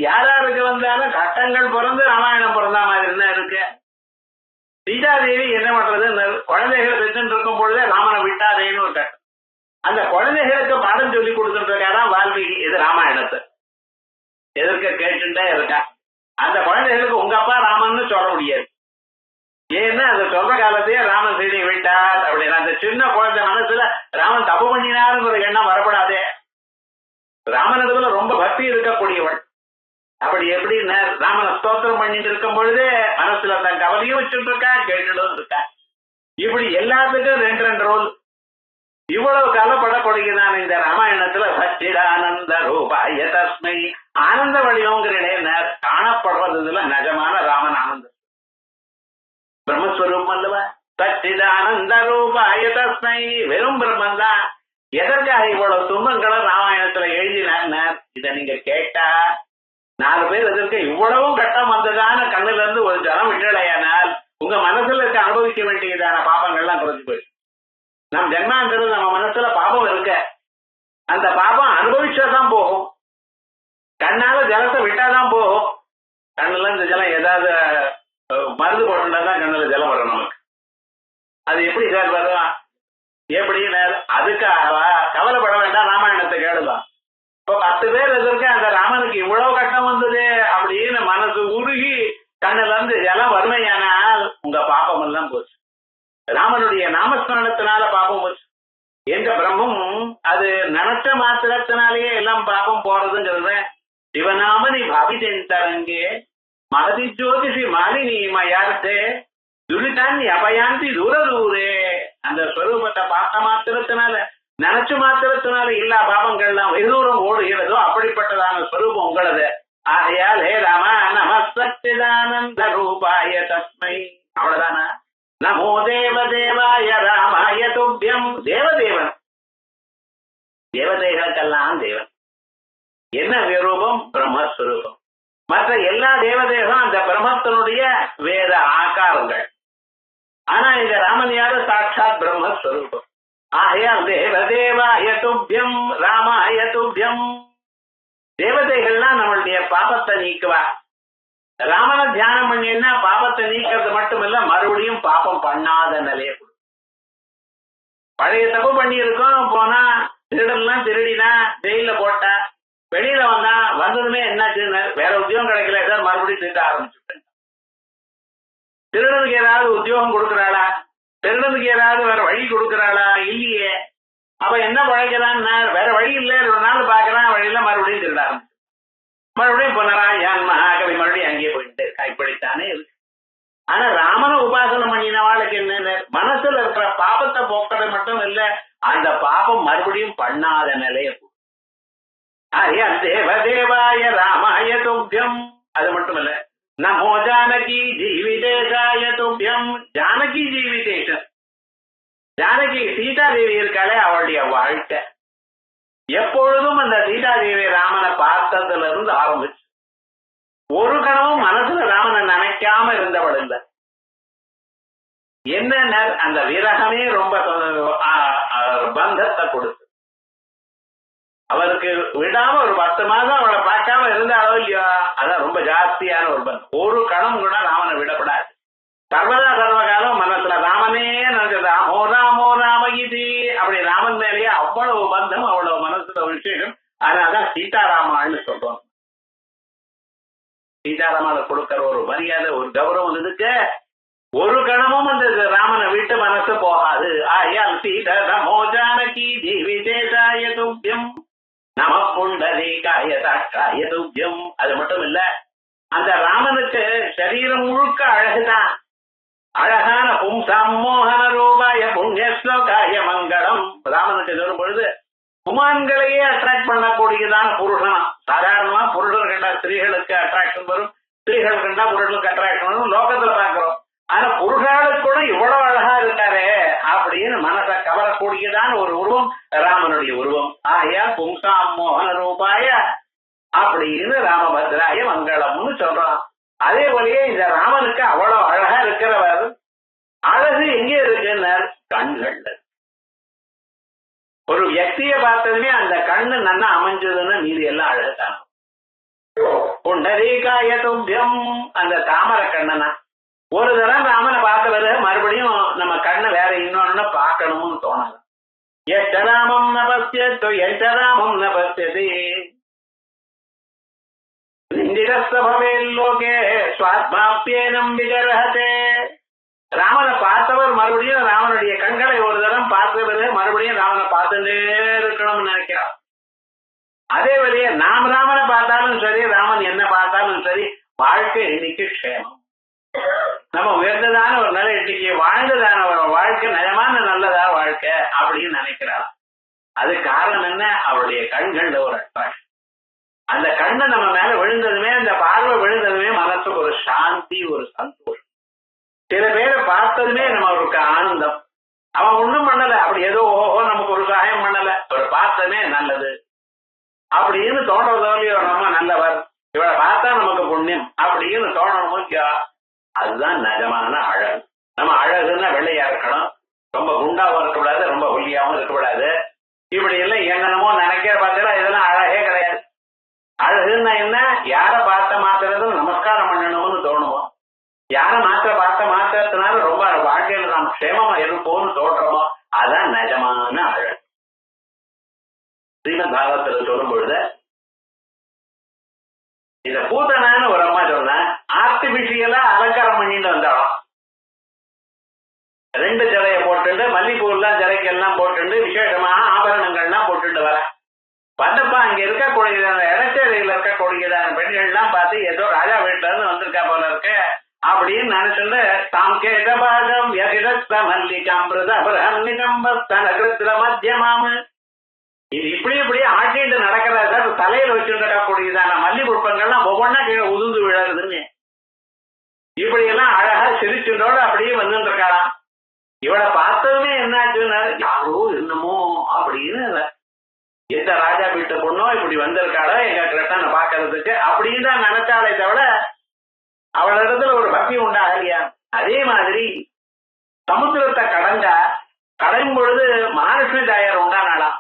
யாராருக்கு வந்தாலும் கட்டங்கள் பிறந்து ராமாயணம் பிறந்தா மாதிரி தான் இருக்கு. சீதாதேவி என்ன பண்றது? குழந்தைகளை பெற்றுட்டு இருக்கும் பொழுதே ராமனை விட்டாதேன்னு ஒரு கட்டம். அந்த குழந்தைகளுக்கு பாடம் சொல்லி கொடுத்துட்டு இருக்காதான் வால்மீகி. இது ராமாயணத்தை எதிர்க்க கேட்டுட்டே இருக்கா. அந்த குழந்தைகளுக்கு உங்க அப்பா ராமன்னு சொல்ல முடியாது. ஏன்னா அந்த சொல்ற காலத்தையே ராமன் சீதையை விட்டார் அப்படின்னு அந்த சின்ன குழந்தை மனசுல ராமன் தப்பு பண்ணினாருங்கிற ஒரு எண்ணம் வரப்படாதே. ராமனிடத்துல ரொம்ப பக்தி இருக்கக்கூடியவள். அப்படி எப்படி ராமனை ஸ்தோத்திரம் பண்ணிட்டு இருக்கும் பொழுதே மனசுல தன் கவலையும் வச்சுட்டு இருக்கா, கேட்டுடும் இருக்கா. இப்படி எல்லாத்துக்கும் ரெண்டு ரோல். இவ்வளவு கவலைப்படக்கூடியதான் இந்த ராமாயணத்துல சச்சிதானந்த ரூபாய தஸ்மை. ஆனந்த வடிவங்கிற காணப்படுறதுல நிஜமான ராமன் ஆனந்தம் பிரம்மஸ்வரூபம் அல்லவா? சச்சிதானந்த ரூபாய தஸ்மை. வெறும் பிரம்மன் தான். எதற்காக இவ்வளவு துன்பங்களும் ராமாயணத்துல எழுதினார்? இதை நீங்க கேட்டா 4 பேர் எதற்கு இவ்வளவும் கட்டம் வந்ததான கண்ணுல இருந்து ஒரு ஜனம் விட்டலையானால் உங்க மனசுல இருக்க அனுபவிக்க வேண்டியதான பாப்பங்கள்லாம் குறைஞ்சு போயிடுச்சு. நம் ஜென்மாங்கிறது நம்ம மனசுல பாபம் இருக்க, அந்த பாபம் அனுபவிச்சாதான் போகும். கண்ணால ஜலத்தை விட்டாதான் போகும். கண்ணுல இந்த ஜலம் ஏதாவது மருந்து போட்டுதான் கண்ணுல ஜலம் வரும் நமக்கு. அது எப்படி சார் வரும்? எப்படின்னு அதுக்காக கவலைப்பட வேண்டாம், ராமாயணத்தை கேளுதான். இப்ப 10 பேர் எதிர்க்க அந்த ராமனுக்கு இவ்வளவு கட்டம் வந்தது அப்படின்னு மனசு உருகி கண்ணுல இருந்து ஜலம் வறுமையானால் உங்க பாப்பம் எல்லாம் போச்சு. ராமனுடைய நாமஸ்மரணத்தினால பாப்பம் போச்சு. எந்த பிரம்மம் அது நினைச்ச மாத்திரத்தினாலேயே எல்லாம் பாப்பம் போறதுங்கிறது. சிவநாமனி பாவிதென் தரங்கே மகதி ஜோதிஷி மாலினி மயார்த்தே துரிதான் அபயாந்தி தூர தூரே. அந்த ஸ்வரூபத்தை பார்த்த மாத்திரத்தினால நினைச்சு மாத்திரத்தினால எல்லா பாவங்கள்லாம் வெகு தூரம் ஓடுகிறதோ அப்படிப்பட்டதான ஸ்வரூபம் உங்களது. ஆகையால் ஹே ராமா நம சச்சிதானந்த ரூபாய தஸ்மை. அவ்வளவுதானா? நமோ தேவதேவாய ராமாய துப்யம். தேவதேவன், தேவதைகளுக்கெல்லாம் தேவன். என்ன ரூபம்? பிரம்மஸ்வரூபம். மற்ற எல்லா தேவதேவம் அந்த பிரம்மத்தினுடைய வேத ஆகாரங்கள். ஆனா இந்த ராமன் யாரு? சாட்சாத் பிரம்மஸ்வரூபம். ஆகையால் தேவதேவாய துப்யம் ராமாய துப்யம். தேவதைகள்லாம் நம்மளுடைய பாபத்தை நீக்குவா. ராமனை தியானம் பண்ணினா பாபத்தை நீக்கிறது மட்டுமில்ல, மறுபடியும் பாபம் பண்ணாத நிலையை கொடுக்கும். பழைய தப்பு பண்ணி இருக்கோம், போனா திருடெல்லாம் திருடினா ஜெயில போட்டா, வெளியில வந்தா வந்ததுமே என்னாச்சுன்னு வேற உத்தியோகம் கிடைக்கல சார், மறுபடியும் திருட ஆரம்பிச்சுட்டேன். திருடனுக்கு ஏதாவது உத்தியோகம் கொடுக்குறாளா? திருடனுக்கு ஏதாவது வேற வழி கொடுக்குறாளா? இல்லையே. அப்ப என்ன பழைக்கிறான்னு வேற வழி இல்லை. 2 நாள் பாக்குறான், வழியில மறுபடியும் திருட ஆரம்பிச்சு, மறுபடியும் புனராயான் மகாகவி மறுபடியும் அங்கேயே போயிட்டு இருக்கா. இப்படித்தானே இருக்கு. ஆனா ராமனை உபாசனம் பண்ணினவாளுக்கு என்ன? மனசுல இருக்கிற பாபத்தை போக்குறது மட்டும் இல்ல, அந்த பாபம் மறுபடியும் பண்ணாத நிலைய. தேவதேவாய ராமாய துப்யம். அது மட்டும் இல்ல, நமோ ஜானகி ஜீவிதேசாய துப்யம். ஜானகி ஜீவிதேசம். ஜானகி சீதாதேவி இருக்காளே, அவளுடைய வாழ்க்கை எப்பொழுதும் அந்த சீதாதேவி ராமனை பார்த்ததுல இருந்து ஆரம்பிச்சு ஒரு கணமும் மனசுல ராமனை நினைக்காம இருந்தவள் இல்லை. என்ன அந்த விரகமே ரொம்ப பந்தத்தை கொடுத்து அவருக்கு விடாம ஒரு 10 மாதம் அவளை பார்க்காம இருந்தாலோ இல்லையோ, அதான் ரொம்ப ஜாஸ்தியான ஒரு பந்தம். ஒரு கணம் கூட ராமனை விடப்படாது. சர்வதா சர்வகாலம் மனசுல ராமனே நினைச்சது. ராமோ ராமோ ராமகிதி. அப்படி ராமன் மேலேயே அவ்வளவு பந்தம், அவ்வளவு மனசுல ஒரு விஷயம். அதனாலதான் சீதாராமான்னு சொல்றோம். சீதாராமாவை கொடுக்கிற ஒரு மரியாதை, ஒரு கௌரவம் இருக்கு. ஒரு கணமும் அந்த ராமனை விட்டு மனசு போகாது. ஆயால் சீதமோ ஜானகி தேவிதேசாய துப்யம் நம புண்டரீகாய சாட்சாய துப்யம். அது மட்டும் இல்ல, அந்த ராமனுக்கு சரீரம் முழுக்க அழகுதான். அழகான பும்சம்மோகன ரூபாய புண்ணியஸ்லோகாய மங்களம். ராமனுக்கு சொல்லும் பொழுது குமான்களையே அட்ராக்ட் பண்ணக்கூடியதான புருஷனா. சாதாரணமா புருஷன் கண்டா ஸ்திரீகளுக்கு அட்ராக்ஷன் வரும், ஸ்திரீகள் கண்டா புருஷனுக்கு அட்ராக்ஷன் வரும், லோகத்துல பாக்குறோம். ஆனா புருஷாளுக்கு கூட இவ்வளவு அழகா இருக்காரே அப்படின்னு மனசை கவரக்கூடியதான ஒரு உருவம் ராமனுடைய உருவம். ஆகையா பும்சாமோகன ரூபாய அப்படின்னு ராமபத்ராய மங்களம்னு சொல்றான். அதே போலயே இந்த ராமனுக்கு அவ்வளவு அழகா இருக்கிறவர். அழகு எங்கே இருக்குன்னு கண்கள்ல. ஒரு வியக்திய பார்த்ததுமே அந்த கண்ணு நல்லா அமைஞ்சதுன்னு மீதி எல்லாம் அழகுதான். புண்டரீகாய துப்யம், அந்த தாமர கண்ணனா. ஒரு தரம் ராமனை பார்த்தவரு மறுபடியும் நம்ம கண்ணை வேற இன்னொன்னு பார்க்கணும்னு தோணாது. எச்சராமம் நபஸ்யத்து எச்சராமம் நபஸ்யதி நிந்திரஸ்தபவேல்லோகே ஸ்வாத்மாப்யேனம் விகரஹதே. ராமனை பார்த்தவர் மறுபடியும் ராமனுடைய கண்களை ஒரு தரம் பார்த்தவர் மறுபடியும் ராமனை பார்த்துட்டே இருக்கணும்னு நினைக்கிறார். அதே வழியே நாம் ராமனை பார்த்தாலும் சரி, ராமன் என்ன பார்த்தாலும் சரி, வாழ்க்கை இன்னைக்கு க்ஷேமம். நம்ம உயர்ந்ததான ஒரு நிலை, இன்னைக்கு வாழ்ந்ததான ஒரு வாழ்க்கை நயமான நல்லதா வாழ்க்கை அப்படின்னு நினைக்கிறார். அது காரணம் என்ன? அவருடைய கண்கள்ல ஒரு அட்ராக்ஷன். அந்த கண்ணை நம்ம மேல விழுந்ததுமே, அந்த பார்வை விழுந்ததுமே மனசுக்கு ஒரு சாந்தி, ஒரு சந்தோஷம். சில பேரை பார்த்ததுமே நம்மளுக்கு ஆனந்தம். அவன் ஒண்ணும் பண்ணல, அப்படி ஏதோ ஓஹோ நமக்கு ஒரு சகாயம் பண்ணல, ஒரு பார்த்தமே நல்லது அப்படின்னு தோன்றதோலையோ, நம்ம நல்லவர், இவளை பார்த்தா நமக்கு புண்ணியம் அப்படின்னு தோணணும். அதுதான் நிஜமான அழகு. நம்ம அழகுன்னா வெள்ளையா இருக்கணும், ரொம்ப குண்டாவும் இருக்கக்கூடாது, ரொம்ப ஒல்லியாவும் இருக்கக்கூடாது. இப்படி எல்லாம் என்னென்னமோ நினைக்கிற பார்த்தா இதெல்லாம் அழகே கிடையாது. அழகுன்னா என்ன? யாரை பார்த்த மாத்திரதும் நமஸ்காரம் பண்ணணும்னு தோணுமோ, யாரை பார்த்த மாத்திரத்தினால ரொம்ப வாழ்க்கையில நாம் க்ஷேமமா இருப்போம்னு தோற்றமோ, அதான் நிஜமான அழகு. ஸ்ரீமத் பாகவத்துல சொல்லும் பொழுது இந்த பூதனான்னு ஒரு அம்மா சொன்ன ஆர்டிபிஷியலா அலங்காரம் பண்ணிட்டு வந்தாலும், 2 ஜடையை போட்டுட்டு மல்லிப்பூ எல்லாம் ஜடைக்கெல்லாம் போட்டுட்டு விசேஷமான ஆபரணங்கள்லாம் போட்டுட்டு வர வந்தப்பா அங்க இருக்கக்கூடிய இடச்சேரியில இருக்கக்கூடியதான பெண்கள்லாம் பார்த்து ஏதோ ராஜா வீட்டுல இருந்து வந்திருக்கா போல இருக்கு அப்படின்னு நினைச்சுட்டு தாம் கேட்ட பாகம் மத்தியமாம இது இப்படி ஆட்டிட்டு நடக்கிறத தலையில வச்சுருக்கக்கூடியதான மல்லி புஷ்பங்கள்லாம் ஒவ்வொன்னா கீழே உதுந்து விழறதுன்னு இப்படி எல்லாம் அழகா சிரிச்சுட்டோட அப்படியே வந்துட்டு இருக்காராம். இவளை பார்த்ததுமே என்னாச்சுன்னா யாரோ என்னமோ அப்படின்னு, எந்த ராஜா வீட்டு பொண்ணோ இப்படி வந்திருக்காளோ எங்க கிருஷ்ணனை பாக்குறதுக்கு அப்படின்னு தான் நினைச்சாலே தவிர அவளிடத்துல ஒரு பக்தி உண்டாகலையா. அதே மாதிரி சமுத்திரத்தை கடையும் பொழுது மகாலட்சுமி தாயார் உண்டானாலாம்.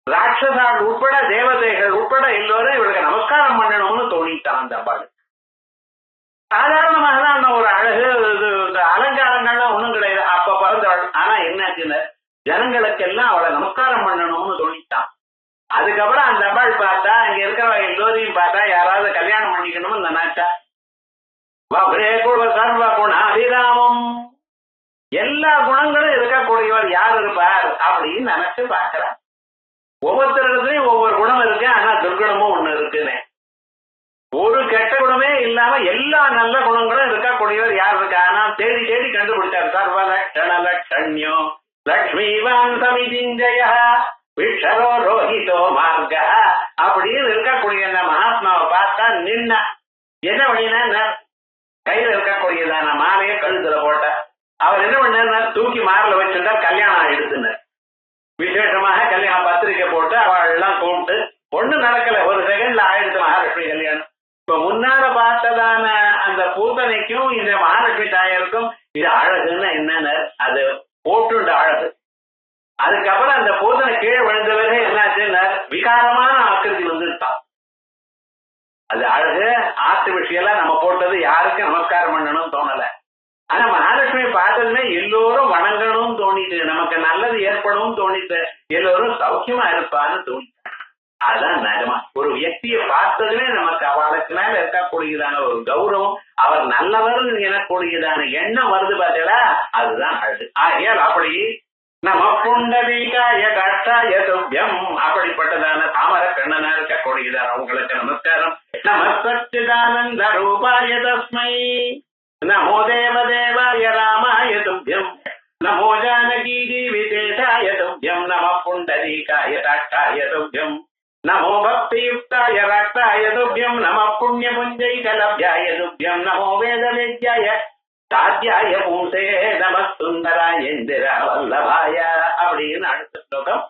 ராட்சசால் உட்பட தேவதைகள் உட்பட எல்லோரும் இவளுக்கு நமஸ்காரம் பண்ணணும்னு தோணிட்டான் அந்த அம்பாள். சாதாரணமாக தான் ஒரு அழகு, அலங்காரங்கள்லாம் ஒண்ணும் கிடையாது, அப்ப பிறந்தவள். ஆனா என்னாச்சுன்னு ஜனங்களுக்கெல்லாம் அவளை நமஸ்காரம் பண்ணணும்னு தோணிட்டான். அதுக்கப்புறம் அந்த அம்பாள் பார்த்தா அங்க இருக்கிற எல்லோரையும் பார்த்தா யாராவது கல்யாணம் பண்ணிக்கணும்னு நினைச்சா. சர்வ குணாபிராமம், எல்லா குணங்களும் இருக்கக்கூடியவர் யார் இருப்பார் அப்படின்னு நினைச்சு பார்க்கிறார். ஒவ்வொருத்தருடையும் ஒவ்வொரு குணம் இருக்கு, ஆனா துர்குணமும் ஒண்ணு இருக்குன்னு. ஒரு கெட்ட குணமே இல்லாம எல்லா நல்ல குணங்களும் இருக்கக்கூடியவர் யார் இருக்கா? ஆனா தேடி தேடி கண்டுபிடிச்சார். சர்வ லட்சண லட்சண்யோ லக்ஷ்மிவான் சமிதிஞ்சய விக்ஷரோ ரோஹிதோ மார்க அப்படின்னு இருக்கக்கூடிய அந்த மகாத்மாவை பார்த்தா நின்ன என்ன பண்ணினா கையில இருக்கக்கூடியதான மாலையை கழுத்துல போட்ட. அவர் என்ன பண்ணார்? தூக்கி மாரில வச்சுட்டா கல்யாணம் ஆயிடுத்துனார். விசேஷமாக கல்யாண பத்திரிக்கை போட்டு அவள் எல்லாம் கூப்பிட்டு ஒண்ணு நடக்கல, ஒரு செகண்ட்ல ஆயிடுத்து மகாலட்சுமி கல்யாணம். இப்ப முன்னால பார்த்ததான அந்த பூத்தனைக்கும் இந்த மகாலட்சுமி தாயாருக்கும் இது அழகுன்னா என்னன்னு அது போட்டுண்ட அழகு. அதுக்கப்புறம் அந்த பூதனை கீழே விழுந்தவரே என்னாச்சுன்னா விகாரமான ஆக்கிருதி வந்துட்டான். அது அழகு ஆர்டிபிஷியலா நம்ம போட்டது யாருக்கும் நமஸ்காரம் பண்ணணும்னு தோணல. ஆனா மகாலட்சுமி பார்த்ததுமே எல்லோரும் வணங்கணும்னு தோணிட்டு, நமக்கு நல்லது ஏற்படும் தோணிட்டு, எல்லோரும் சௌக்கியமா இருப்பான்னு தோணிட்டு. அதுதான் நிஜமா. ஒரு வியக்தியை பார்த்ததுமே நமக்கு அவளுக்கு மேல இருக்கக்கூடியதான ஒரு கௌரவம், அவர் நல்லவர் எனக்கூடியதான எண்ணம் வருது பார்த்தீங்களா, அதுதான் அழகு. ஆகியால் அப்படி நம புண்டரீகாய கட்டாய துப்யம், அப்படிப்பட்டதான தாமர கண்ணனா இருக்கக்கூடியதான உங்களுக்கு நமஸ்காரம். நம சச்சிதானந்த ரூபாய தஸ்மை, நமோ தேவ தேவாய ராமாய துப்யம், நமோ ஜானகி ஜீவிதேஷாய துப்யம், நம புண்டரீகாய கட்டாய துப்யம், நமோ பக்தியுக்தாய ரக்தாய துப்யம், நம புண்ணிய புஞ்சைகலப்யாய துப்யம், நமோ வேதவேத்யாய சாத்தியாய பூசே நம சுந்தராய இந்திர வல்லபாய. அப்படின்னு அடுத்த ஸ்லோகம்